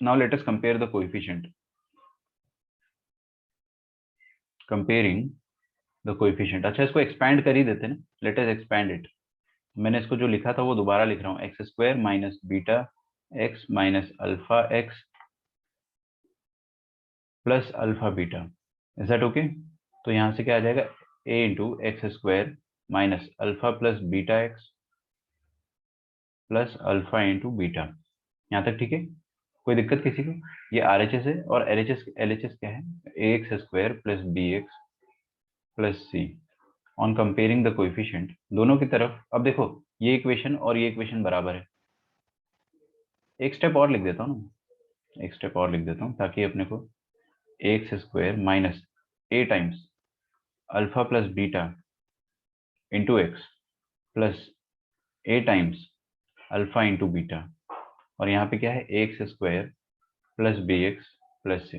Now let us compare the coefficient, comparing the coefficient. अच्छा, इसको एक्सपैंड कर ही देते हैं ना, लेट अस एक्सपैंड इट। मैंने इसको जो लिखा था वो दोबारा लिख रहा हूँ, x square minus beta x minus alpha x plus alpha beta, is that okay. तो यहाँ से क्या आ जाएगा, a into x square minus alpha plus beta x plus alpha into beta, यहाँ तक ठीक है, कोई दिक्कत किसी को। ये आर एच एस है और एल एच एस क्या है, a x square plus b x plus c. On comparing the coefficient दोनों की तरफ, अब देखो ये इक्वेशन और ये इक्वेशन बराबर है, एक स्टेप और लिख देता हूँ ना, एक स्टेप और लिख देता हूँ ताकि अपने को x square minus a times alpha plus beta into x plus a times alpha into beta, और यहाँ पे क्या है x square plus b x plus c.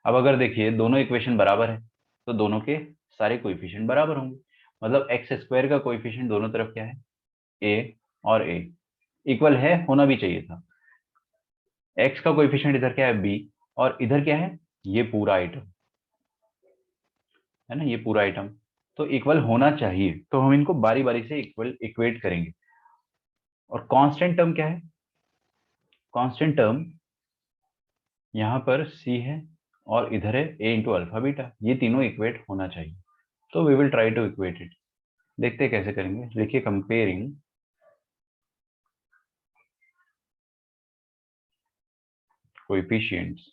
अब अगर देखिए दोनों इक्वेशन बराबर है तो दोनों के सारे कोएफिशिएंट बराबर होंगे, मतलब एक्स स्क्वायर का कोएफिशिएंट दोनों तरफ क्या है ए, और ए इक्वल है, होना भी चाहिए था। एक्स का कोएफिशिएंट इधर क्या है बी, और इधर क्या है ये पूरा आइटम, है ना, ये पूरा आइटम, तो इक्वल होना चाहिए। तो हम इनको बारी बारी से इक्वल इक्वेट करेंगे। और कांस्टेंट टर्म क्या है, कांस्टेंट टर्म यहाँ पर सी है और इधर है ए इंटू अल्फा बीटा, ये तीनों इक्वेट होना चाहिए। तो we will try to equate it, देखते हैं कैसे करेंगे। देखिए, कंपेयरिंग कोएफिशिएंट्स,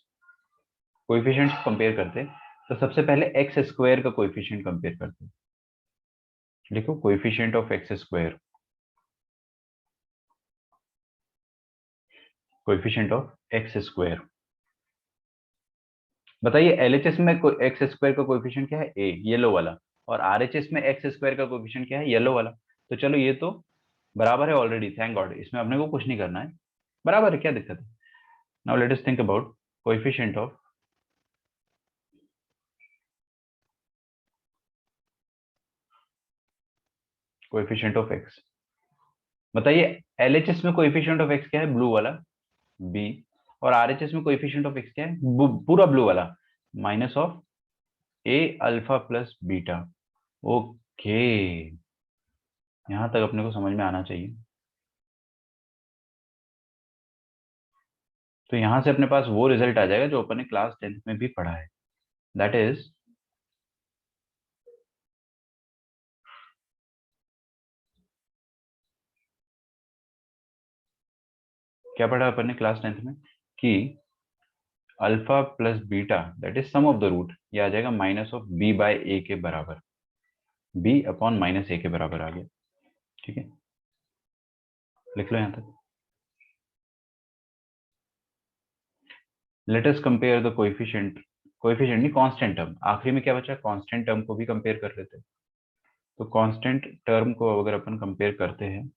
कोएफिशिएंट्स कंपेयर करते हैं, तो सबसे पहले एक्स स्क्वायर का कोएफिशिएंट कंपेयर करते हैं। देखो coefficient of x square, coefficient of x square, बताइए एलएचएस में एक्स स्क्वायर का कोएफिशिएंट क्या है, ए, येलो वाला, और आरएचएस में एक्स स्क्वायर का कोएफिशिएंट क्या है, येलो वाला। तो चलो ये तो बराबर है ऑलरेडी, थैंक गॉड, इसमें अपने को कुछ नहीं करना है, बराबर है, क्या दिक्कत है। Now let us think about coefficient of x. बताइए एलएचएस में कोएफिशिएंट ऑफ एक्स क्या है, ब्लू वाला, बी, और आरएचएस में कोएफिशिएंट ऑफ एक्स क्या है, पूरा ब्लू वाला, minus of A alpha plus beta. Okay, यहां तक अपने को समझ में आना चाहिए। तो यहां से अपने पास वो रिजल्ट आ जाएगा जो अपन ने क्लास 10th में भी पढ़ा है, दैट इज क्या पढ़ा अपन ने क्लास 10th में, कि alpha plus beta that is sum of the root, ये आ जाएगा minus of b by a के बराबर, बी अपॉन माइनस ए के बराबर आ गया। ठीक है, लिख लो यहां तक। Let us compare the coefficient, coefficient नहीं, कांस्टेंट टर्म, आखिरी में क्या बचा, कांस्टेंट टर्म को भी कंपेयर कर लेते हैं। तो कांस्टेंट टर्म को अगर अपन कंपेयर करते हैं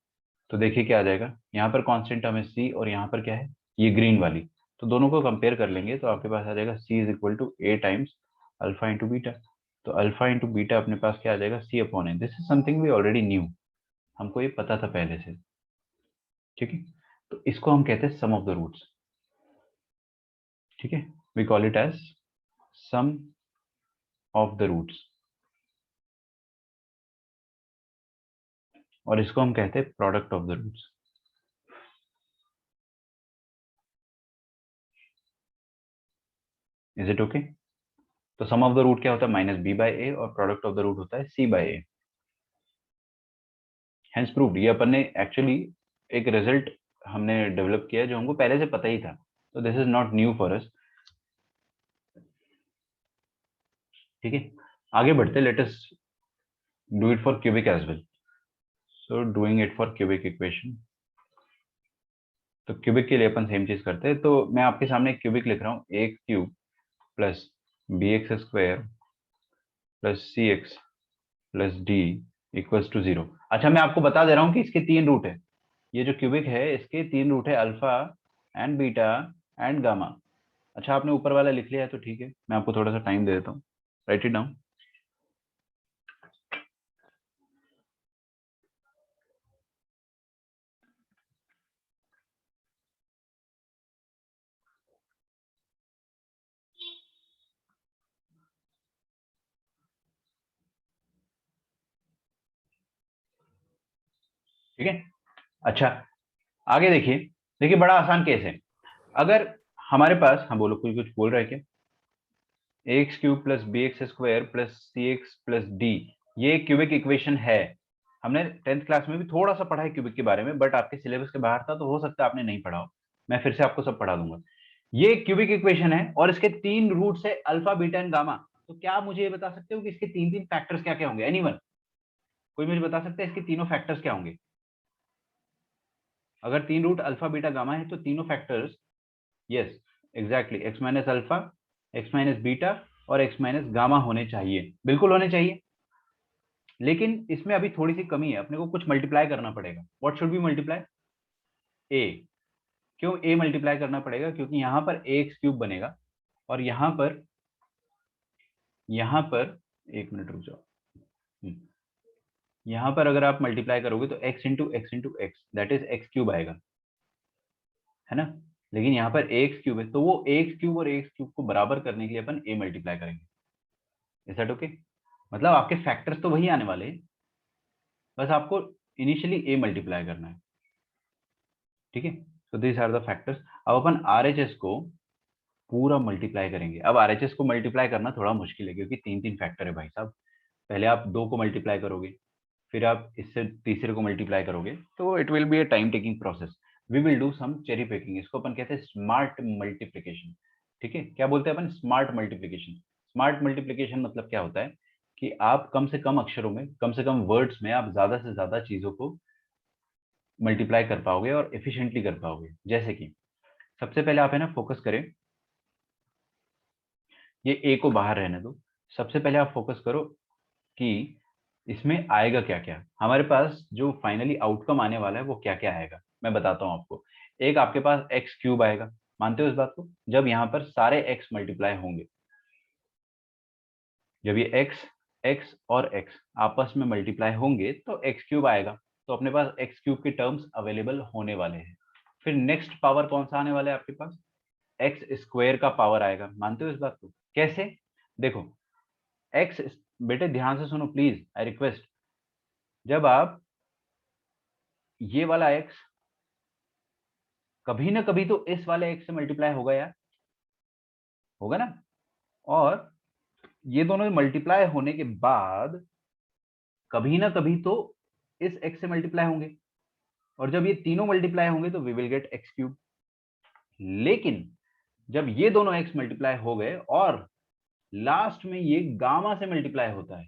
तो देखिए क्या आ जाएगा, यहाँ पर कांस्टेंट टर्म है सी, और यहाँ पर क्या है, ये ग्रीन वाली, तो दोनों को कंपेयर कर लेंगे तो आपके पास आ जाएगा c is equal to a times alpha into beta. तो अल्फा इंटू बीटा अपने पास क्या आ जाएगा, c upon a, this is something we already knew, हमको ये पता था पहले से। ठीक है, तो इसको हम कहते हैं सम ऑफ द रूट्स। ठीक है, we call it as sum of the roots, और इसको हम कहते हैं product of the roots. Is it okay? तो सम ऑफ द रूट क्या होता है, माइनस बी बाय ए, और प्रोडक्ट ऑफ द रूट होता है सी बाय ए। हेंस प्रूव्ड, ये अपन ने एक्चुअली एक रिजल्ट हमने डेवलप किया जो हमको पहले से पता ही था, तो this is not new for us. ठीक है, आगे बढ़ते, let us do it for cubic as well. So doing it for cubic equation, तो क्यूबिक के लिए अपन सेम चीज करते हैं। तो मैं आपके सामने एक क्यूबिक लिख रहा हूँ, a cube plus b x square plus c x plus d equals to 0। अच्छा, मैं आपको बता दे रहा हूँ कि इसके 3 रूट है, ये जो क्यूबिक है इसके 3 रूट है, alpha and beta and gamma. अच्छा, आपने ऊपर वाला लिख लिया है तो ठीक है, मैं आपको थोड़ा सा टाइम दे देता हूँ, राइट इट डाउन। ठीक है, अच्छा आगे देखिए, देखिए बड़ा आसान केस है। अगर हमारे पास, हाँ बोलो, कुछ कुछ बोल रहे हैं क्या, a x cube plus b x square plus c x plus d, ये क्यूबिक इक्वेशन है। हमने 10th क्लास में भी थोड़ा सा पढ़ा है क्यूबिक के बारे में, बट आपके सिलेबस के बाहर था तो हो सकता है आपने नहीं पढ़ा हो, मैं फिर से आपको सब पढ़ा दूंगा। ये क्यूबिक इक्वेशन है और इसके 3 रूट्स है, अल्फा बीटा एंड गामा। तो क्या मुझे ये बता सकते हो कि इसके 3 फैक्टर्स क्या क्या होंगे, एनीवन, कोई मुझे बता सकता है इसके तीनों फैक्टर्स क्या होंगे? अगर 3 रूट अल्फा बीटा गामा है तो तीनों factors, yes exactly, x minus alpha, x minus beta और एक्स माइनस गामा होने चाहिए, बिल्कुल होने चाहिए। लेकिन इसमें अभी थोड़ी सी कमी है, अपने को कुछ मल्टीप्लाई करना पड़ेगा। What should be multiply? A. क्यों ए मल्टीप्लाई करना पड़ेगा? क्योंकि यहां पर ए एक्स क्यूब बनेगा, और यहां पर एक मिनट रुक जाओ, यहां पर अगर आप मल्टीप्लाई करोगे तो x into x that is x cube आएगा, है ना। लेकिन यहाँ पर ए एक्स क्यूब है, तो वो ए एक्स क्यूब और ए एक्स क्यूब को बराबर करने के लिए अपन ए मल्टीप्लाई करेंगे। Is that okay? मतलब आपके फैक्टर्स तो वही आने वाले हैं, बस आपको इनिशियली ए मल्टीप्लाई करना है। ठीक है, तो दिस आर द फैक्टर्स। अब अपन आरएचएस को पूरा मल्टीप्लाई करेंगे। अब आरएचएस को मल्टीप्लाई करना थोड़ा मुश्किल है क्योंकि 3 फैक्टर है भाई साहब। पहले आप 2 को मल्टीप्लाई करोगे, फिर आप इससे तीसरे को मल्टीप्लाई करोगे, तो it will be a time taking process. We will do some cherry picking, इसको अपन कहते हैं स्मार्ट मल्टीप्लिकेशन। ठीक है, क्या बोलते हैं अपन, स्मार्ट मल्टीप्लिकेशन। स्मार्ट मल्टीप्लिकेशन मतलब क्या होता है कि आप कम से कम अक्षरों में, कम से कम वर्ड्स में आप ज्यादा से ज्यादा चीजों को मल्टीप्लाई कर पाओगे और एफिशिएंटली कर पाओगे। जैसे कि सबसे पहले आप है ना फोकस करें, ये ए को बाहर रहने दो। सबसे पहले आप फोकस करो कि इसमें आएगा क्या क्या, हमारे पास जो फाइनली आउटकम आने वाला है वो क्या क्या आएगा, मैं बताता हूं आपको। एक आपके पास एक्स क्यूब आएगा, मानते हो इस बात को? जब यहाँ पर सारे एक्स मल्टीप्लाई होंगे, जब ये एक्स एक्स और एक्स आपस में मल्टीप्लाई होंगे तो एक्स क्यूब आएगा। तो अपने पास एक्स क्यूब के टर्म्स अवेलेबल होने वाले हैं। फिर नेक्स्ट पावर कौन सा आने वाला है आपके पास? एक्स स्क्वायर का पावर आएगा, मानते हो इस बात को? कैसे? देखो, एक्स, बेटे ध्यान से सुनो प्लीज, आई रिक्वेस्ट। जब आप ये वाला एक्स कभी ना कभी तो इस वाले एक्स से मल्टीप्लाई होगा यार, होगा ना? और ये दोनों मल्टीप्लाई होने के बाद कभी ना कभी तो इस एक्स से मल्टीप्लाई होंगे, और जब ये तीनों मल्टीप्लाई होंगे तो we will get x cube. लेकिन जब ये दोनों एक्स मल्टीप्लाई हो गए और लास्ट में ये गामा से मल्टीप्लाई होता है,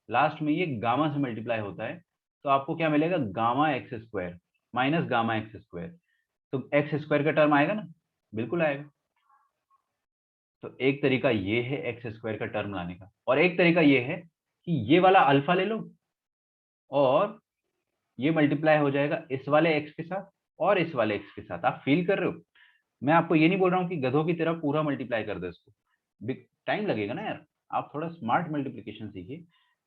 लास्ट में ये गामा से मल्टीप्लाई होता है, तो आपको क्या मिलेगा? Gamma x square minus gamma x square. तो एक्स स्क्वायर का टर्म आएगा ना? बिल्कुल आएगा। तो एक तरीका ये है एक्स स्क्वायर का टर्म लाने का, और एक तरीका ये है कि ये वाला अल्फा ले लो और ये मल्टीप्लाई हो जाएगा इस वाले एक्स के साथ और इस वाले एक्स के साथ। आप फील कर रहे हो? मैं आपको ये नहीं बोल रहा हूँ कि गधों की तरह पूरा मल्टीप्लाई कर दो इसको, टाइम लगेगा ना यार। आप थोड़ा स्मार्ट मल्टीप्लिकेशन सीखिए।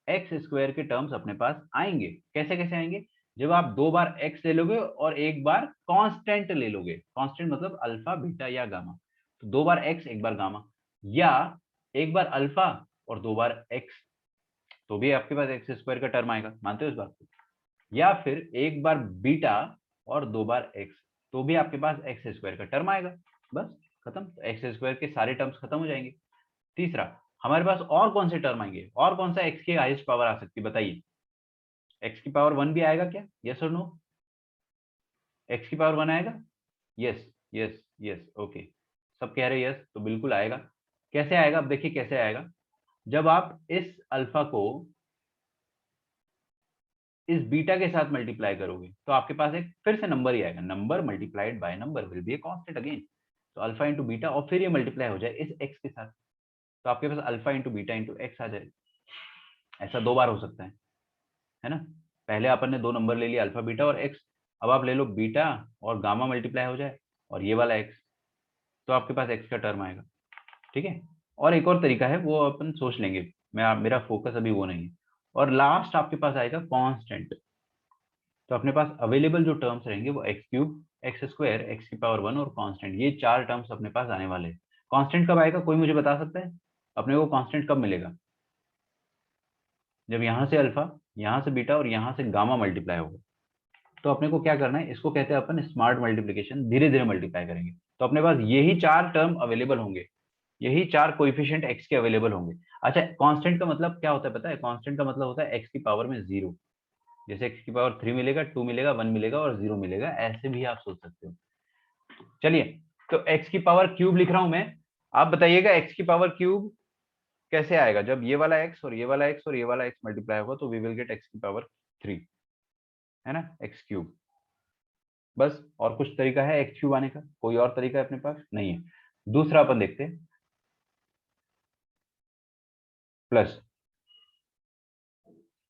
एक्स स्क्वायर के टर्म्स अपने पास आएंगे। कैसे कैसे आएंगे? जब आप दो बार एक्स ले लोगे और एक बार कांस्टेंट ले लोगे, कांस्टेंट मतलब अल्फा बीटा या गामा। तो दो बार एक्स एक बार गामा, या एक बार अल्फा और दो बार एक्स, तो भी आपके पास एक्स स्क्वायर का टर्म आएगा। मानते हो इस बात को? या फिर एक बार बीटा और दो बार एक्स, तो भी आपके पास एक्स स्क्वायर का टर्म आएगा। बस खत्म, एक्स स्क्वायर के सारे टर्म्स खत्म हो जाएंगे। तीसरा, हमारे पास और कौन से टर्म आएंगे, और कौन सा एक्स की हाईएस्ट पावर आ सकती है बताइए? एक्स की पावर 1 भी आएगा क्या? यस और नो? एक्स की पावर 1 आएगा? Yes, yes, yes, okay. सब कह रहे यस, तो बिल्कुल आएगा। कैसे आएगा? अब देखिए कैसे आएगा। जब आप इस अल्फा को इस बीटा के साथ मल्टीप्लाई करोगे तो आपके पास एक फिर से नंबर ही आएगा। Number multiplied by number will be a constant again. तो अल्फा इंटू बीटा और फिर ये मल्टीप्लाई हो जाए इस एक्स के साथ, तो आपके पास alpha into beta into x आ जाएगा। ऐसा दो बार हो सकता है ना? पहले अपन ने दो नंबर ले लिया, अल्फा बीटा और एक्स। अब आप ले लो बीटा और गामा मल्टीप्लाई हो जाए और ये वाला एक्स, तो आपके पास एक्स का टर्म आएगा। ठीक है? और एक और तरीका है, वो अपन सोच लेंगे, मेरा फोकस अभी वो नहीं है। और लास्ट आपके पास आएगा कांस्टेंट। तो अपने पास अवेलेबल जो टर्म्स रहेंगे वो x cube, x square, x की पावर 1 और कांस्टेंट, ये चार टर्म्स अपने पास आने वाले हैं। कांस्टेंट कब आएगा, कोई मुझे बता सकता है? अपने को कांस्टेंट कब मिलेगा? जब यहाँ से अल्फा, यहाँ से बीटा और यहाँ से गामा मल्टीप्लाई होगा। तो अपने को क्या करना है, इसको कहते हैं अपन स्मार्ट मल्टीप्लिकेशन, धीरे धीरे मल्टीप्लाई करेंगे। तो अपने पास यही चार टर्म अवेलेबल होंगे, यही चार कोइफिशिएंट एक्स के अवेलेबल होंगे। अच्छा, कांस्टेंट का मतलब क्या होता है पता है? कांस्टेंट का मतलब होता है एक्स की पावर में जीरो। जैसे एक्स की पावर 3 मिलेगा, 2 मिलेगा, 1 मिलेगा और 0 मिलेगा, ऐसे भी आप सोच सकते हो। चलिए, तो एक्स की पावर क्यूब लिख रहा हूं मैं। आप बताइएगा एक्स की पावर क्यूब कैसे आएगा? जब ये वाला एक्स और ये वाला एक्स और ये वाला एक्स मल्टीप्लाई होगा तो वी विल गेट एक्स की पावर 3, है ना? X cube. बस, और कुछ तरीका है एक्स क्यूब आने का? कोई और तरीका है अपने पास? नहीं है। दूसरा अपन देखते हैं, प्लस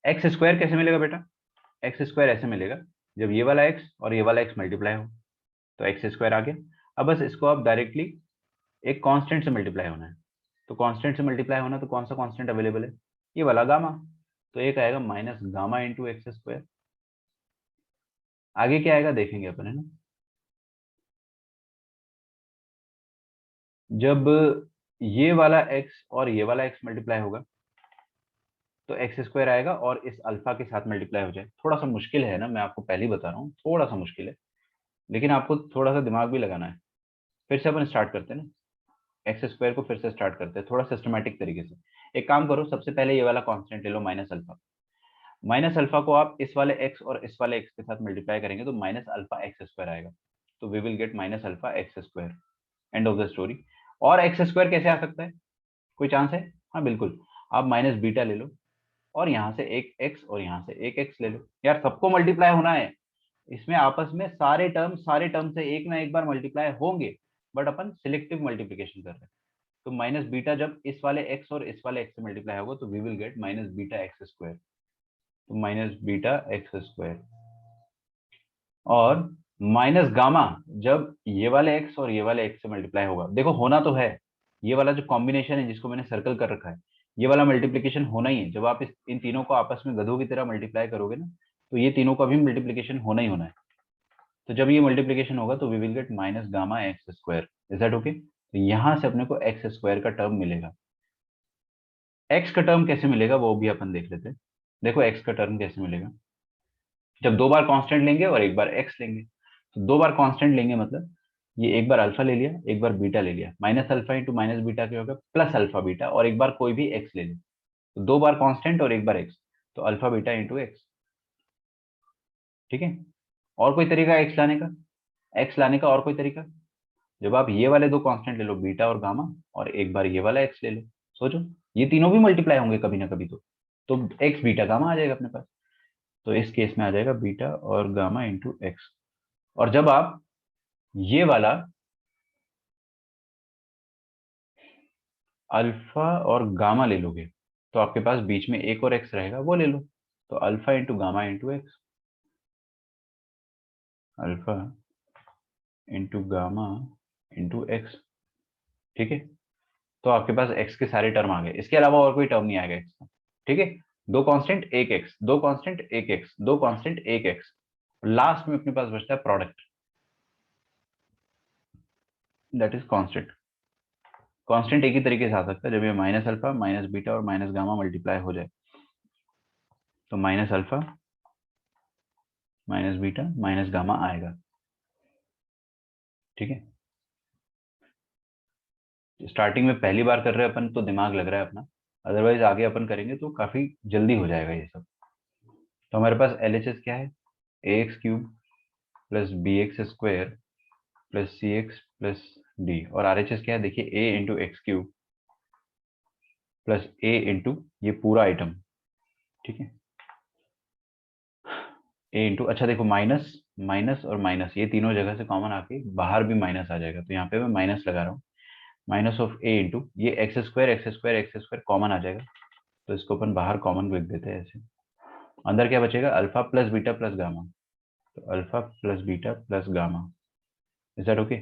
एक्स स्क्वायर कैसे मिलेगा बेटा? एक्स स्क्वायर ऐसे मिलेगा, जब ये वाला एक्स और ये वाला एक्स मल्टीप्लाई हो तो एक्स स्क्वायर आ गया। अब बस इसको आप डायरेक्टली एक कांस्टेंट से मल्टीप्लाई होना है। तो कांस्टेंट से मल्टीप्लाई होना, तो कौन सा कांस्टेंट अवेलेबल है? ये वाला गामा। तो एक आएगा minus gamma into x square. आगे क्या आएगा देखेंगे अपन, है ना? जब ये वाला एक्स और ये वाला एक्स मल्टीप्लाई होगा तो एक्स स्क्वायर आएगा और इस अल्फा के साथ मल्टीप्लाई हो जाए। थोड़ा सा मुश्किल है ना, मैं आपको पहले ही बता रहा हूँ, थोड़ा सा मुश्किल है, लेकिन आपको थोड़ा सा दिमाग भी लगाना है। फिर से अपन स्टार्ट करते हैं ना, एक्स स्क्वायर को फिर से स्टार्ट करते हैं थोड़ा सिस्टमेटिक तरीके से। एक काम करो, सबसे पहले ये वाला कांस्टेंट ले लो माइनस अल्फा। माइनस अल्फा को आप इस वाले एक्स और इस वाले एक्स के साथ मल्टीप्लाई करेंगे तो माइनस अल्फा एक्स स्क्वायर आएगा। तो we will get minus alpha x square. End of the story. और एक्स स्क्वायर कैसे आ सकता है? कोई चांस है? हाँ बिल्कुल, आप माइनस बीटा ले लो और यहाँ से एक एक्स और यहाँ से एक एक्स ले लो। यार सबको मल्टीप्लाई होना है, इसमें आपस में सारे टर्म से एक ना एक बार मल्टीप्लाई होंगे, बट अपन सिलेक्टिव मल्टीप्लीकेशन कर रहे हैं। तो माइनस बीटा जब इस वाले एक्स और इस वाले एक्स से मल्टीप्लाई होगा तो we will get minus beta x square. तो माइनस बीटा एक्स स्क्वायर और माइनस गामा जब ये वाले एक्स और ये वाले एक्स से मल्टीप्लाई होगा, देखो होना तो है, ये वाला जो कॉम्बिनेशन है जिसको मैंने सर्कल कर रखा है, ये वाला मल्टीप्लीकेशन होना ही है। जब आप इन तीनों को आपस में गधों की तरह मल्टीप्लाई करोगे ना, तो ये तीनों का भी मल्टीप्लीकेशन होना ही होना है। तो जब ये मल्टीप्लीकेशन होगा तो we will get minus gamma x square. Is that okay? तो यहां से अपने को एक्स स्क्वायर का टर्म मिलेगा। एक्स का टर्म कैसे मिलेगा वो भी अपन देख लेते हैं। देखो एक्स का टर्म कैसे मिलेगा, जब दो बार कांस्टेंट लेंगे और एक बार एक्स लेंगे। तो दो बार कांस्टेंट लेंगे मतलब ये एक बार अल्फा ले लिया, एक बार बीटा ले लिया, minus alpha into minus beta क्या होगा, प्लस अल्फा बीटा, और एक बार कोई भी एक्स ले ले। तो दो बार कांस्टेंट और एक बार एक्स, तो अल्फा बीटा इंटू एक्स। ठीक है? और कोई तरीका एक्स लाने का? एक्स लाने का और कोई तरीका, जब आप ये वाले दो कांस्टेंट ले लो बीटा और गामा, और एक बार ये वाला एक्स ले लो। सोचो, ये तीनों भी मल्टीप्लाई होंगे कभी ना कभी, तो एक्स बीटा गामा आ जाएगा अपने पास। तो इस केस में आ जाएगा बीटा और गामा इंटू एक्स। और जब आप ये वाला अल्फा और गामा ले लोगे तो आपके पास बीच में एक और एक्स रहेगा, वो ले लो। तो alpha into gamma into x, alpha into gamma into x. ठीक है? तो आपके पास एक्स के सारे टर्म आ गए, इसके अलावा और कोई टर्म नहीं आएगा एक्स का। ठीक है? दो कांस्टेंट एक एक्स, दो कांस्टेंट एक एक्स, दो कांस्टेंट एक एक्स, लास्ट में अपने पास बचता है product, that is constant. Constant एक ही तरीके से आ सकता है, जब ये माइनस अल्फा माइनस बीटा और माइनस गामा मल्टीप्लाई हो जाए, तो minus alpha minus beta minus gamma आएगा। ठीक है? स्टार्टिंग में पहली बार कर रहे हैं अपन तो दिमाग लग रहा है अपना, अदरवाइज आगे अपन करेंगे तो काफी जल्दी हो जाएगा ये सब। तो हमारे पास एल एच एस क्या है, a x cube plus b x square plus c x plus d. और आर एच एस क्या है, देखिए a into x cube plus a into ये पूरा आइटम। ठीक है? ए इंटू, अच्छा देखो माइनस माइनस और माइनस ये तीनों जगह से कॉमन आके बाहर भी माइनस आ जाएगा, तो यहाँ पे मैं माइनस लगा रहा हूँ। माइनस ऑफ ए इंटू ये x square x square x square common आ जाएगा, तो इसको अपन बाहर कॉमन लिख देते हैं ऐसे। अंदर क्या बचेगा, alpha plus beta plus gamma. तो alpha plus beta plus gamma. Is that okay?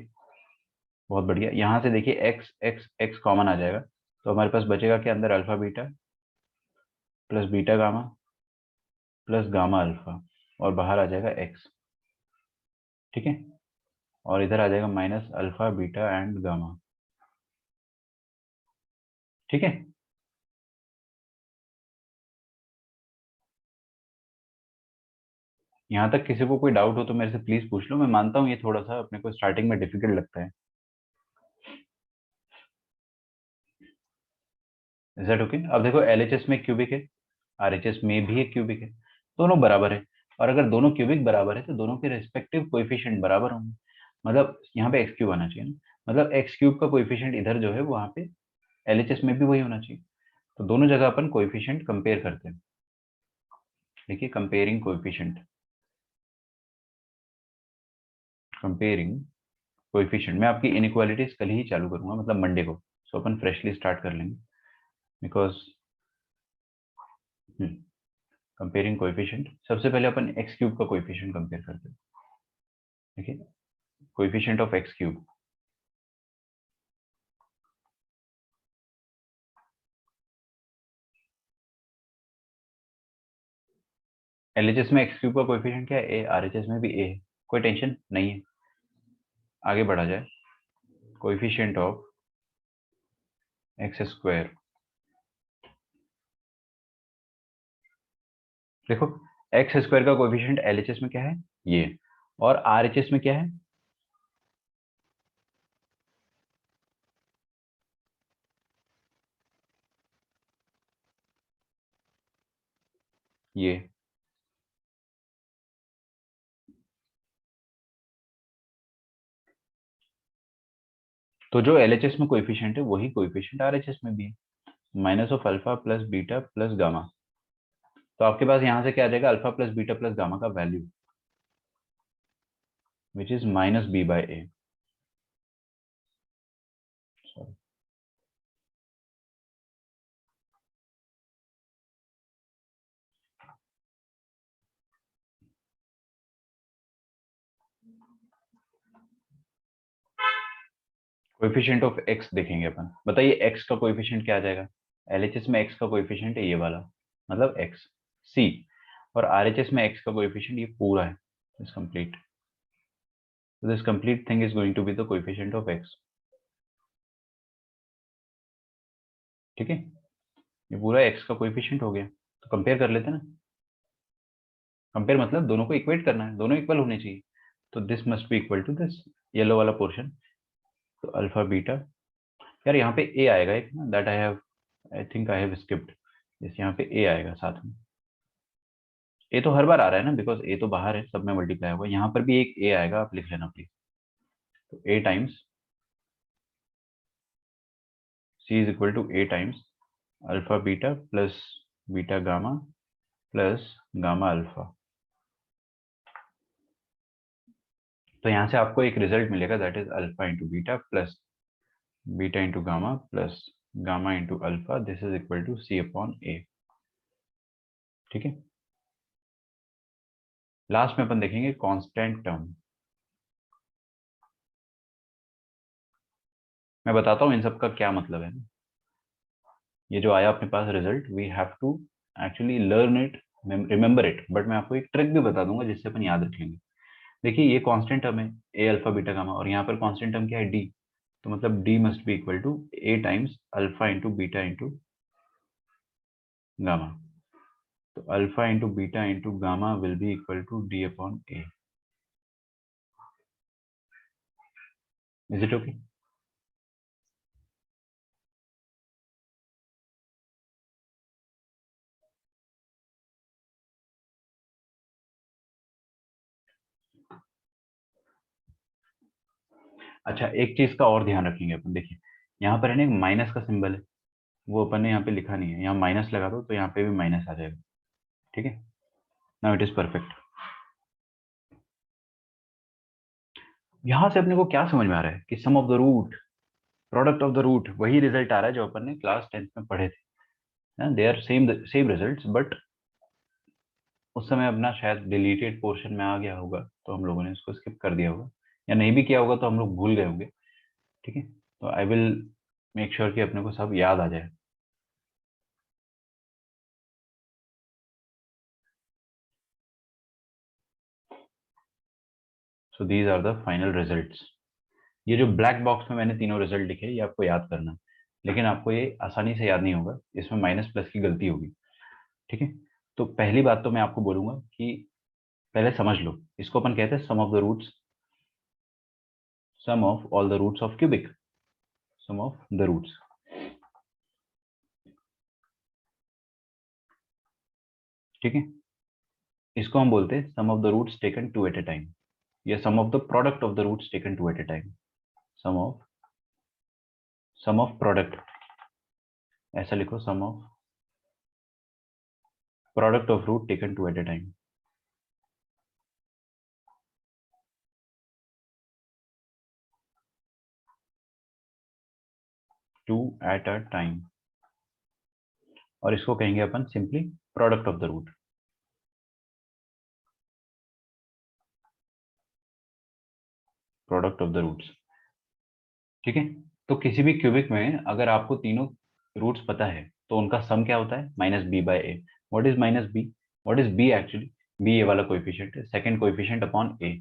बहुत बढ़िया। यहाँ से देखिए एक्स एक्स एक्स कॉमन आ जाएगा, तो हमारे पास बचेगा क्या, अंदर alpha beta plus beta gamma plus gamma alpha, और बाहर आ जाएगा एक्स। ठीक है? और इधर आ जाएगा minus alpha beta and gamma. ठीक है? यहाँ तक किसी को कोई डाउट हो तो मेरे से प्लीज पूछ लो। मैं मानता हूँ ये थोड़ा सा अपने को स्टार्टिंग में डिफिकल्ट लगता है। Is that okay? अब देखो एलएचएस में क्यूबिक है, आरएचएस में भी एक क्यूबिक है, दोनों बराबर है। और अगर दोनों क्यूबिक बराबर है तो दोनों के रेस्पेक्टिव कोएफिशिएंट बराबर होंगे। मतलब यहाँ पे एक्स क्यूब आना चाहिए ना, मतलब एक्स क्यूब का कोएफिशिएंट इधर जो है वहां पे एलएचएस में भी वही होना चाहिए। तो दोनों जगह अपन कोएफिशिएंट कंपेयर करते हैं। देखिए कंपेयरिंग कोएफिशिएंट, कंपेयरिंग कोएफिशिएंट। मैं आपकी इनइक्वालिटीज कल ही चालू करूंगा, मतलब मंडे को। सो अपन फ्रेशली स्टार्ट कर लेंगे बिकॉज कंपेयरिंग कोएफिशिएंट। सबसे पहले अपन एक्स क्यूब का कोएफिशिएंट कंपेयर करते हैं। देखिए coefficient of x cube, LHS में एक्स क्यूब का कोएफिशिएंट क्या है, ए। आरएचएस में भी ए है, कोई टेंशन नहीं है। आगे बढ़ा जाए, कोएफिशिएंट ऑफ एक्स स्क्वायर। देखो एक्स स्क्वायर का कोएफिशिएंट एलएचएस में क्या है, ये। और आरएचएस में क्या है, ये। तो जो एलएचएस में कोएफिशिएंट है वही कोएफिशिएंट आरएचएस में भी है। Minus of alpha plus beta plus gamma. तो आपके पास यहाँ से क्या आ जाएगा, alpha plus beta plus gamma का value which is minus b by a. Coefficient of x देखेंगे अपन। बताइए एक्स का कोएफिशिएंट क्या आ जाएगा। एलएचएस में एक्स का कोएफिशिएंट है ये वाला, मतलब एक्स सी। और आरएचएस में एक्स का कोएफिशिएंट ये पूरा है, is complete. So this complete thing is going to be the coefficient of x। ठीक है, ये पूरा x का कोएफिशिएंट हो गया। तो कंपेयर कर लेते हैं ना। कंपेयर मतलब दोनों को इक्वेट करना है, दोनों इक्वल होने चाहिए। तो this must be equal to this, yellow वाला पोर्शन। तो अल्फा बीटा, यार यहाँ पे a आएगा एक ना, that I think I have skipped. जैसे यहाँ पे a आएगा साथ में। a तो हर बार आ रहा है ना, बिकॉज a तो बाहर है, सब में मल्टीप्लाई होगा। यहाँ पर भी एक a आएगा, आप लिख लेना प्लीज। तो a times c is equal to a times alpha beta plus beta gamma plus gamma alpha. तो यहाँ से आपको एक रिजल्ट मिलेगा, that is alpha into beta plus beta into gamma plus gamma into alpha. This is equal to c upon a. ठीक है, last में अपन देखेंगे कांस्टेंट टर्म। मैं बताता हूँ इन सब का क्या मतलब है ना। ये जो आया अपने पास result, we have to actually learn it, remember it. But मैं आपको एक ट्रिक भी बता दूंगा जिससे अपन याद रख लेंगे। देखिए ये कांस्टेंट टर्म है ए अल्फा बीटा गामा, और यहाँ पर कांस्टेंट टर्म क्या है, डी। तो मतलब d must be equal to a times alpha into beta into gamma. तो alpha into beta into gamma will be equal to d upon a. Is it okay? अच्छा, एक चीज का और ध्यान रखेंगे अपन। देखिए यहाँ पर है ना एक माइनस का सिंबल है, वो अपन ने यहाँ पे लिखा नहीं है। यहाँ माइनस लगा दो तो यहाँ पे भी माइनस आ जाएगा। ठीक है, नाउ इट इज परफेक्ट। यहाँ से अपने को क्या समझ में आ रहा है कि sum of the root, product of the root, वही रिजल्ट आ रहा है जो अपन ने क्लास 10th में पढ़े थे। They are same results, but उस समय अपना शायद डिलीटेड पोर्शन में आ गया होगा, तो हम लोगों ने इसको स्किप कर दिया होगा, या नहीं भी किया होगा तो हम लोग भूल गए होंगे। ठीक है, तो आई विल मेक श्योर कि अपने को सब याद आ जाए। So these are the final results. ये जो ब्लैक बॉक्स में मैंने तीनों रिजल्ट लिखे, ये आपको याद करना है। लेकिन आपको ये आसानी से याद नहीं होगा, इसमें माइनस प्लस की गलती होगी। ठीक है, तो पहली बात तो मैं आपको बोलूंगा कि पहले समझ लो, इसको अपन कहते हैं sum of the roots, some of all the roots of cubic, sum of the roots. ठीक है, इसको हम बोलते हैं sum of the roots taken two at a time, या sum of the product of the roots taken two at a time. Sum of product, ऐसा लिखो, sum of product of root taken two at a time. Two at a time, और इसको कहेंगे अपन simply product of the root. Product of the roots. ठीक है, तो किसी भी क्यूबिक में अगर आपको तीनों रूट्स पता है तो उनका सम क्या होता है, minus b by a. What is minus b? What is b actually? B a वाला कोएफिशिएंट है, सेकंड कोएफिशिएंट अपॉन ए।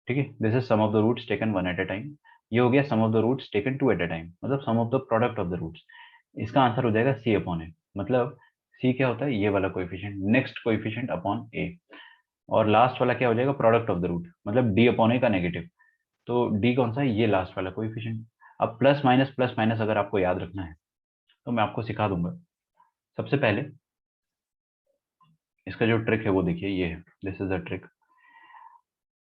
ठीक है, this is sum of the roots taken one at a time. ये हो गया sum of the roots taken two at a time, मतलब sum of the product of the roots. इसका answer हो जाएगा c upon ए। मतलब सी क्या होता है, ये वाला कोएफिशिएंट, नेक्स्ट कोएफिशिएंट अपॉन ए। और लास्ट वाला क्या हो जाएगा, प्रोडक्ट ऑफ द रूट, मतलब डी अपॉन ए का नेगेटिव। तो डी कौन सा है, ये लास्ट वाला कोएफिशिएंट। अब प्लस माइनस अगर आपको याद रखना है तो मैं आपको सिखा दूंगा। सबसे पहले इसका जो ट्रिक है वो देखिए, ये है, दिस इज द ट्रिक।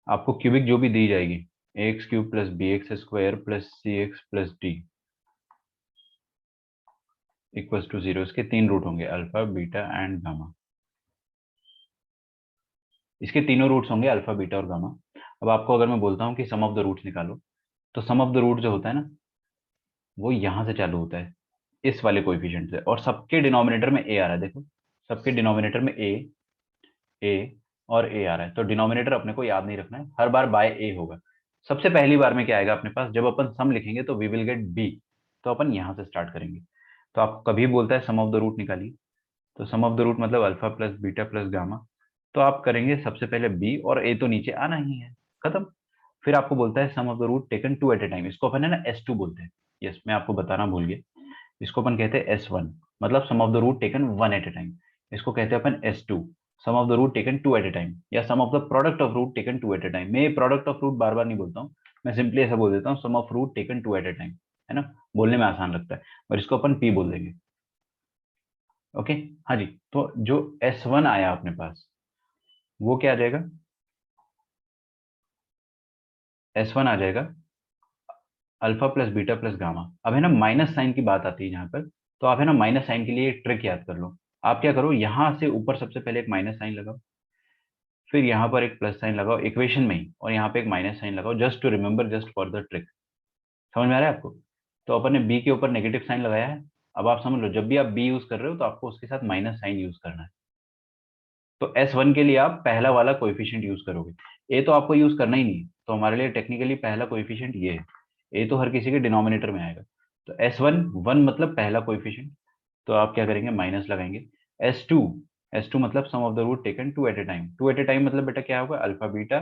आपको क्यूबिक जो भी दी जाएगी, a x cube plus b x square plus c x plus d, equals to 0। इसके 3 रूट होंगे, अल्फा बीटा एंड गामा। इसके तीनों रूट्स होंगे, अल्फा बीटा और गामा। अब आपको अगर मैं बोलता हूँ कि सम ऑफ द रूट्स निकालो, तो सम ऑफ द रूट जो होता है ना, वो यहां से चालू होता है, इस वाले कोएफिशिएंट से, और सबके डिनोमिनेटर में ए आ रहा है। देखो, सबके डिनोमिनेटर में ए और ए आ रहा है, तो डिनोमिनेटर अपने को याद नहीं रखना है, हर बार बाय ए होगा। सबसे पहली बार में क्या आएगा अपने पास, जब अपन सम लिखेंगे तो वी विल गेट बी, तो अपन यहां से स्टार्ट करेंगे। तो आप कभी बोलता है सम ऑफ द रूट निकालिए, तो सम ऑफ द रूट मतलब alpha plus beta plus gamma, तो आप करेंगे सबसे पहले बी, और ए तो नीचे आना ही है, खत्म। फिर आपको बोलता है sum of the root taken two at a time, इसको अपन है ना S2 बोलते हैं। यस, मैं आपको बताना भूल गया, इसको अपन कहते हैं S1, मतलब sum of the root taken one at a time. इसको कहते हैं अपन S2, sum of the root taken two at a time, या sum of the product of root taken two at a time. मैं product of root बार बार नहीं बोलता हूँ, मैं सिंपली ऐसा बोल देता हूँ, sum of root taken two at a time, है ना, बोलने में आसान लगता है, और इसको अपन P बोल देंगे। ओके, हाँ जी। तो जो S1 आया अपने पास, वो क्या आ जाएगा, S1 आ जाएगा alpha plus beta plus gamma. अब है ना माइनस साइन की बात आती है यहाँ पर, तो आप है ना माइनस साइन के लिए एक ट्रिक याद कर लो। आप क्या करो, यहां से ऊपर सबसे पहले एक माइनस साइन लगाओ, फिर यहाँ पर एक प्लस साइन लगाओ इक्वेशन में ही, और यहाँ पे एक माइनस साइन लगाओ, just to remember, just for the trick. समझ में आ रहा है आपको? तो अपन ने बी के ऊपर नेगेटिव साइन लगाया है। अब आप समझ लो, जब भी आप बी यूज कर रहे हो तो आपको उसके साथ माइनस साइन यूज करना है। तो S1 के लिए आप पहला वाला कोएफिशिएंट यूज करोगे, ए तो आपको यूज करना ही नहीं है, तो हमारे लिए टेक्निकली पहला कोएफिशिएंट ये है। ए तो हर किसी के डिनोमिनेटर में आएगा, तो S1 वन मतलब पहला कोएफिशिएंट, तो आप क्या करेंगे, माइनस लगाएंगे। S2, S2 मतलब sum of the root taken two at a time. Two at a time मतलब बेटा क्या होगा, अल्फा बीटा,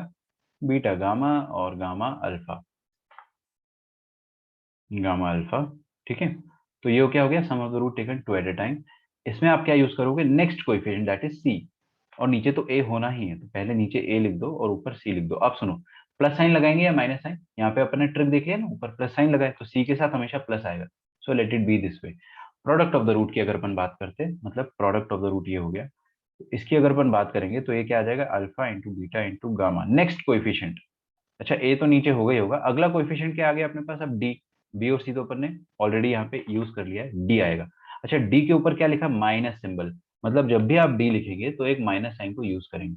बीटा गामा, और गामा अल्फा, गामा अल्फा। ठीक है, तो ये क्या हो गया, sum of the root taken two at a time. इसमें आप क्या यूज करोगे, next coefficient that is c, और नीचे तो ए होना ही है, तो पहले नीचे ए लिख दो और ऊपर सी लिख दो। आप सुनो, प्लस साइन लगाएंगे या माइनस साइन, यहाँ पे अपन ने ट्रिक देख लिया ना, ऊपर प्लस साइन लगाए तो सी के साथ हमेशा प्लस आएगा, so let it be this way. Product of the root की अगर अपन बात करते हैं, मतलब प्रोडक्ट ऑफ द रूट ये हो गया, तो इसकी अगर अपन बात करेंगे तो ये क्या आ जाएगा, alpha into beta into gamma, next coefficient. अच्छा, ए तो नीचे होगा ही होगा, अगला कोएफिशिएंट क्या आ गया अपने पास, अब डी। बी और सी तो अपन ने ऑलरेडी यहाँ पे यूज कर लिया है, डी आएगा। अच्छा, डी के ऊपर क्या लिखा, माइनस सिंबल, मतलब जब भी आप डी लिखेंगे तो एक माइनस साइन को यूज करेंगे,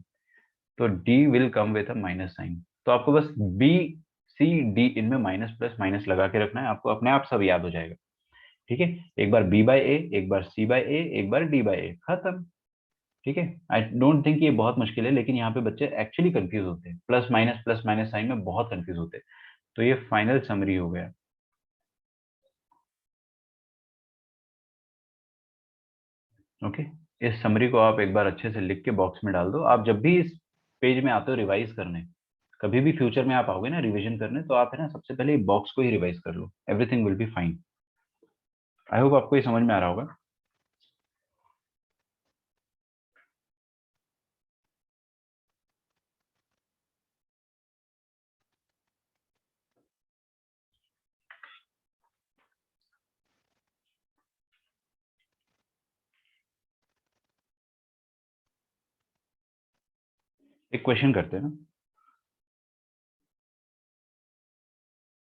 तो d will come with a minus sign. तो आपको बस बी सी डी इनमें माइनस प्लस माइनस लगा के रखना है, आपको अपने आप सब याद हो जाएगा। ठीक है, एक बार बी बाय ए, एक बार सी बाय ए, एक बार डी बाय ए, खत्म। ठीक है, आई डोंट थिंक ये बहुत मुश्किल है, लेकिन यहाँ पे बच्चे एक्चुअली कंफ्यूज होते हैं, प्लस माइनस साइन में बहुत कंफ्यूज होते हैं। तो ये फाइनल समरी हो गया। ओके, इस समरी को आप एक बार अच्छे से लिख के बॉक्स में डाल दो। आप जब भी इस पेज में आते हो रिवाइज करने, कभी भी फ्यूचर में आप आओगे ना रिवीजन करने, तो आप है ना सबसे पहले बॉक्स को ही रिवाइज कर लो, everything will be fine. I hope आपको ये समझ में आ रहा होगा। एक क्वेश्चन करते हैं ना,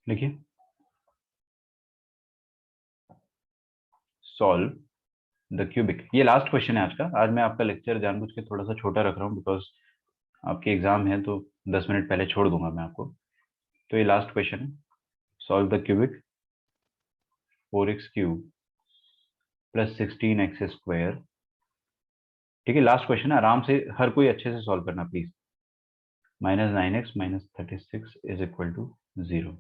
देखिए, सॉल्व द क्यूबिक, ये लास्ट क्वेश्चन है आज का। आज मैं आपका लेक्चर जानबूझ के थोड़ा सा छोटा रख रहा हूँ, बिकॉज आपके एग्जाम है, तो 10 मिनट पहले छोड़ दूंगा मैं आपको। तो ये लास्ट क्वेश्चन है, solve the cubic 4x³ plus 16x²। ठीक है, लास्ट क्वेश्चन है, आराम से हर कोई अच्छे से सॉल्व करना please. -9x minus 36 is equal to 0,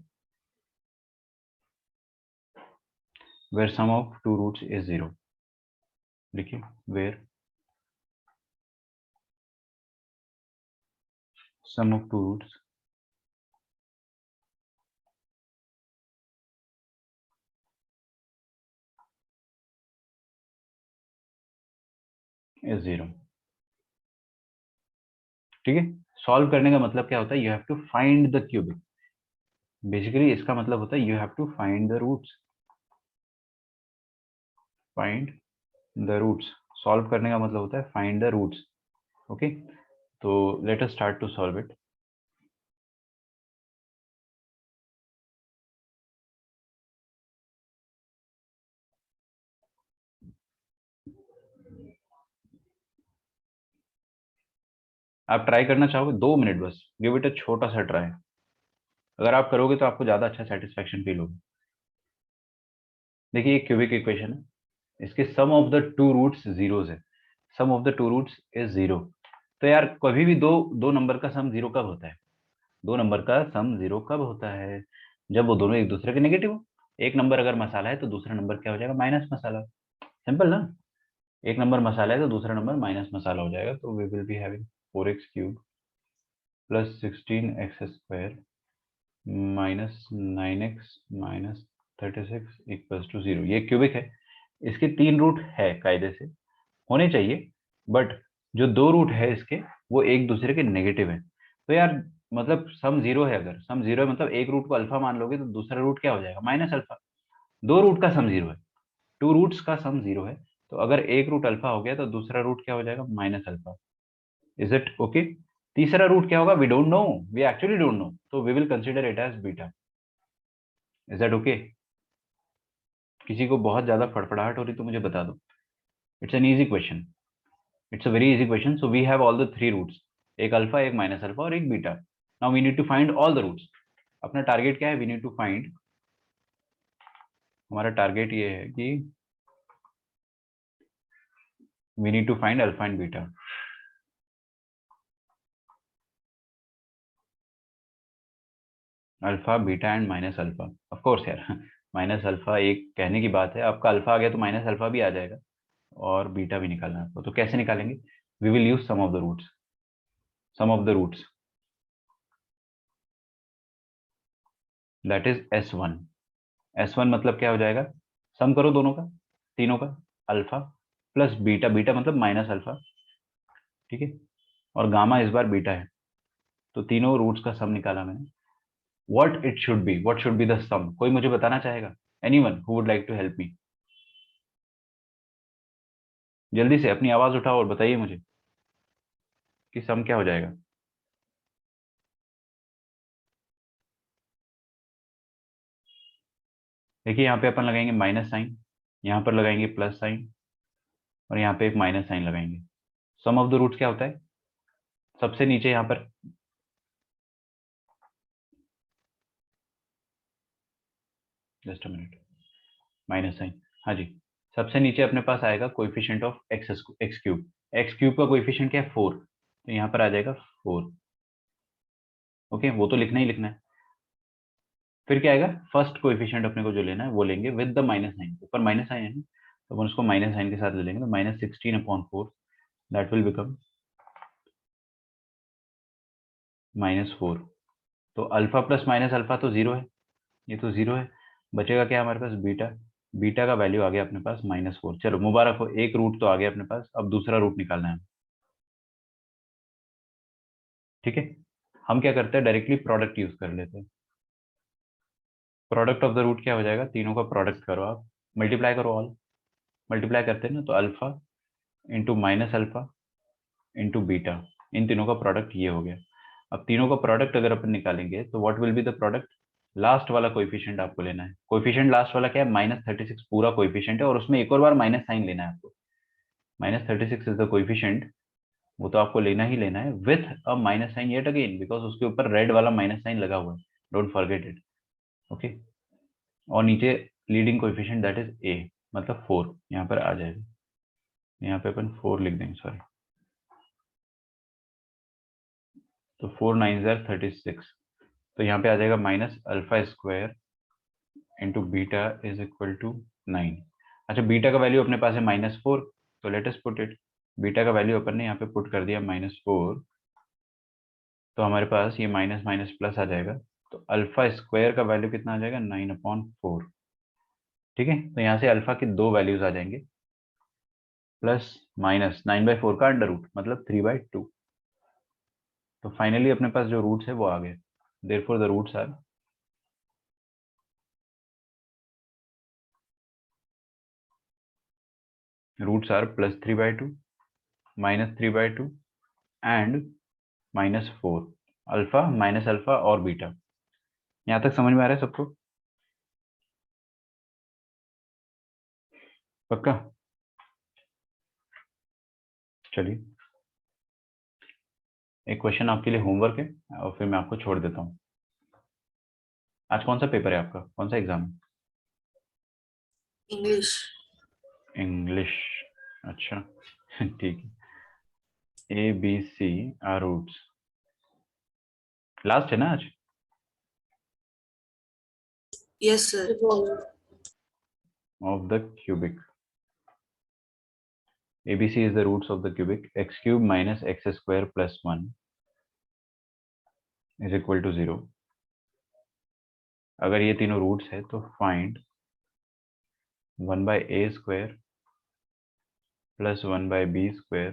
where sum of two roots is 0। देखिए, where sum of two roots is 0। ठीक है, सॉल्व करने का मतलब क्या होता है, you have to find the cubic. Basically इसका मतलब होता है you have to find the roots, find the roots. Solve करने का मतलब होता है फाइंड द रूट्स। ओके, तो let us start to solve it. आप ट्राई करना चाहोगे 2 मिनट बस, गिव इट अ छोटा सा ट्राई। अगर आप करोगे तो आपको ज्यादा अच्छा सेटिस्फेक्शन फील होगा। देखिए, एक क्यूबिक इक्वेशन है, इसके sum of the two roots zeros है। Sum of the two roots is zero. तो यार कभी भी दो दो नंबर का सम जीरो कब होता है? दो नंबर का सम जीरो कब होता है? जब वो दोनों एक दूसरे के नेगेटिव हो। एक नंबर अगर मसाला है तो दूसरा नंबर क्या हो जाएगा? माइनस मसाला। सिंपल ना। एक नंबर मसाला है तो दूसरा नंबर माइनस मसाला हो जाएगा। तो we will be having 4x³ plus 16x² minus 9x minus 36 equals to 0। ये क्यूबिक है। इसके 3 रूट है कायदे से, होने चाहिए। बट जो 2 रूट है इसके, वो एक दूसरे के नेगेटिव है। तो यार मतलब सम जीरो है, अगर सम जीरो है मतलब एक रूट को अल्फा मान लोगे तो दूसरा रूट क्या हो जाएगा? Minus alpha. 2 रूट का सम जीरो है, 2 रूट्स का सम जीरो है। तो अगर एक रूट अल्फा हो गया तो दूसरा रूट क्या हो जाएगा? Minus alpha. Is it okay? तीसरा रूट क्या होगा? We don't know. We actually don't know, तो we will consider it as beta. Is that okay? किसी को बहुत ज्यादा फड़फड़ाहट हो रही तो मुझे बता दो। It's an easy question. It's a very easy question. So we have all the 3 roots, एक अल्फा, एक माइनस अल्फा और एक beta. Now we need to find all the roots. अपना टारगेट क्या है? वी नीड टू फाइंड, हमारा target ये है कि we need to find alpha and beta. Alpha, beta and minus alpha. Of course यार माइनस अल्फा एक कहने की बात है, आपका अल्फा आ गया तो माइनस अल्फा भी आ जाएगा। और बीटा भी निकालना है आपको, तो कैसे निकालेंगे? We will use some of the roots. Some of the roots that is S1। S1 मतलब क्या हो जाएगा? सम करो दोनों का, तीनों का। अल्फा प्लस बीटा, बीटा मतलब माइनस अल्फा। ठीक है। और गामा इस बार बीटा है। तो तीनों रूट्स का सम निकाला मैंने। What it should be, what should be the sum? कोई मुझे बताना चाहेगा? Anyone who would like to help me? जल्दी से अपनी आवाज उठाओ और बताइए मुझे कि सम क्या हो जाएगा। देखिए, यहाँ पे अपन लगाएंगे माइनस साइन, यहाँ पर लगाएंगे प्लस साइन, और यहाँ पे एक माइनस साइन लगाएंगे। सम ऑफ द रूट्स क्या होता है? सबसे नीचे यहाँ पर, just a minute, minus sign, हाँ जी। सबसे नीचे अपने पास आएगा coefficient of x cube. X cube का कोएफिशिएंट क्या है? 4। तो यहाँ पर आ जाएगा 4। ओके, वो तो लिखना ही लिखना है। फिर क्या आएगा? फर्स्ट कोएफिशिएंट अपने को जो लेना है वो लेंगे विद द माइनस साइन। ऊपर माइनस साइन है ना, तो अपन उसको माइनस साइन के साथ ले लेंगे। तो -16/4 दैट विल बिकम -4। तो अल्फा प्लस माइनस अल्फा तो जीरो है, ये तो जीरो है। बचेगा क्या हमारे पास? बीटा। बीटा का वैल्यू आ गया अपने पास -4। चलो मुबारक हो, एक रूट तो आ गया अपने पास। अब दूसरा रूट निकालना है। ठीक है। हम क्या करते हैं, डायरेक्टली प्रोडक्ट यूज कर लेते हैं। प्रोडक्ट ऑफ द रूट क्या हो जाएगा? तीनों का प्रोडक्ट करो आप, मल्टीप्लाई करो ऑल। मल्टीप्लाई करते हैं ना, तो alpha into minus alpha into beta, इन तीनों का प्रोडक्ट ये हो गया। अब तीनों का प्रोडक्ट अगर अपन निकालेंगे तो what will be the product? Last वाला कोएफिशिएंट आपको लेना है। कोएफिशिएंट लास्ट वाला क्या है? -36 पूरा कोएफिशिएंट है, और उसमें एक और बार माइनस साइन लेना है आपको। -36 इज द कोएफिशिएंट, वो तो आपको लेना ही लेना है with a minus sign yet again, because उसके ऊपर रेड वाला माइनस साइन लगा हुआ है। Don't forget it. ओके। और नीचे leading coefficient that is a, मतलब 4 यहाँ पर आ जाएगा। यहाँ पे अपन 4 लिख देंगे, सॉरी। तो 4 9 36। तो यहाँ पे आ जाएगा -α² into beta is equal to 9। अच्छा, बीटा का वैल्यू अपने पास है -4, तो let us put it. Beta का वैल्यू अपन ने यहाँ पे पुट कर दिया -4। तो हमारे पास ये माइनस माइनस प्लस आ जाएगा। तो अल्फा स्क्वायर का वैल्यू कितना आ जाएगा? 9/4। ठीक है। तो यहाँ से अल्फा के दो वैल्यूज आ जाएंगे, प्लस माइनस 9/4 का अंडर रूट मतलब 3/2। तो फाइनली अपने पास जो रूट्स है वो आ गए। Therefore the roots are +3/2, -3/2 and -4। Alpha minus alpha और बीटा। यहाँ तक समझ में आ रहा है सबको? पक्का? चलिए। एक क्वेश्चन आपके लिए होमवर्क है और फिर मैं आपको छोड़ देता हूँ। आज कौन सा पेपर है आपका, कौन सा एग्जाम है? English. इंग्लिश, अच्छा ठीक है। ABC आर रूट्स, लास्ट है ना आज? Yes, sir. Of the cubic, ABC is the roots of the cubic x cube minus x square plus 1 is equal to 0। अगर ये तीनों रूट्स है तो find 1/a square plus 1/b square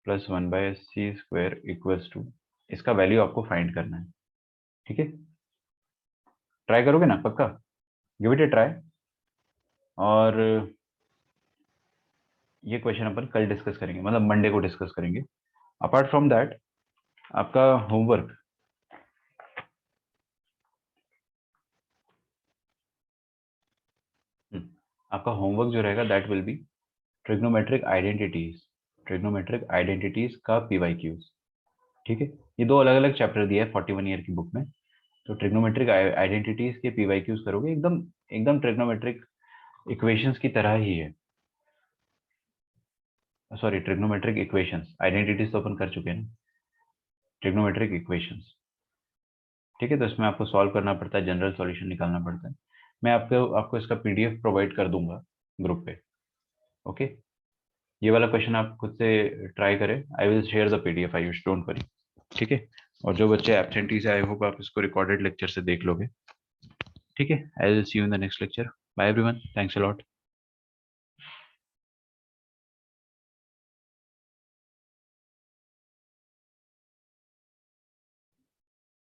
plus 1/c square equals to, इसका value आपको find करना है। ठीक है, ट्राई करोगे ना पक्का? Give it a try. और ये क्वेश्चन अपन कल डिस्कस करेंगे, मतलब मंडे को डिस्कस करेंगे। अपार्ट फ्रॉम दैट आपका होमवर्क, आपका होमवर्क जो रहेगा that will be trigonometric identities, trigonometric identities का PYQs। ठीक है, ये दो अलग अलग चैप्टर दिया है 41 ईयर की बुक में। तो ट्रिग्नोमेट्रिक आइडेंटिटीज के PYQs करोगे, एकदम एकदम ट्रिग्नोमेट्रिक इक्वेशंस की तरह ही है। सॉरी, ट्रिग्नोमेट्रिक इक्वेशंस, आइडेंटिटीज तो अपन कर चुके हैं ना, ट्रिग्नोमेट्रिक इक्वेशंस। ठीक है, तो इसमें आपको सॉल्व करना पड़ता है, जनरल सॉल्यूशन निकालना पड़ता है। मैं आपको आपको इसका PDF प्रोवाइड कर दूंगा ग्रुप पे। ओके, ये वाला क्वेश्चन आप खुद से ट्राई करें। I will share the PDF, Ayush, don't worry. ठीक है, और जो बच्चे एब्सेंटीज है, आई होप आप इसको रिकॉर्डेड लेक्चर से देख लोगे। ठीक है, I will see you in the next lecture. Bye everyone, thanks a lot.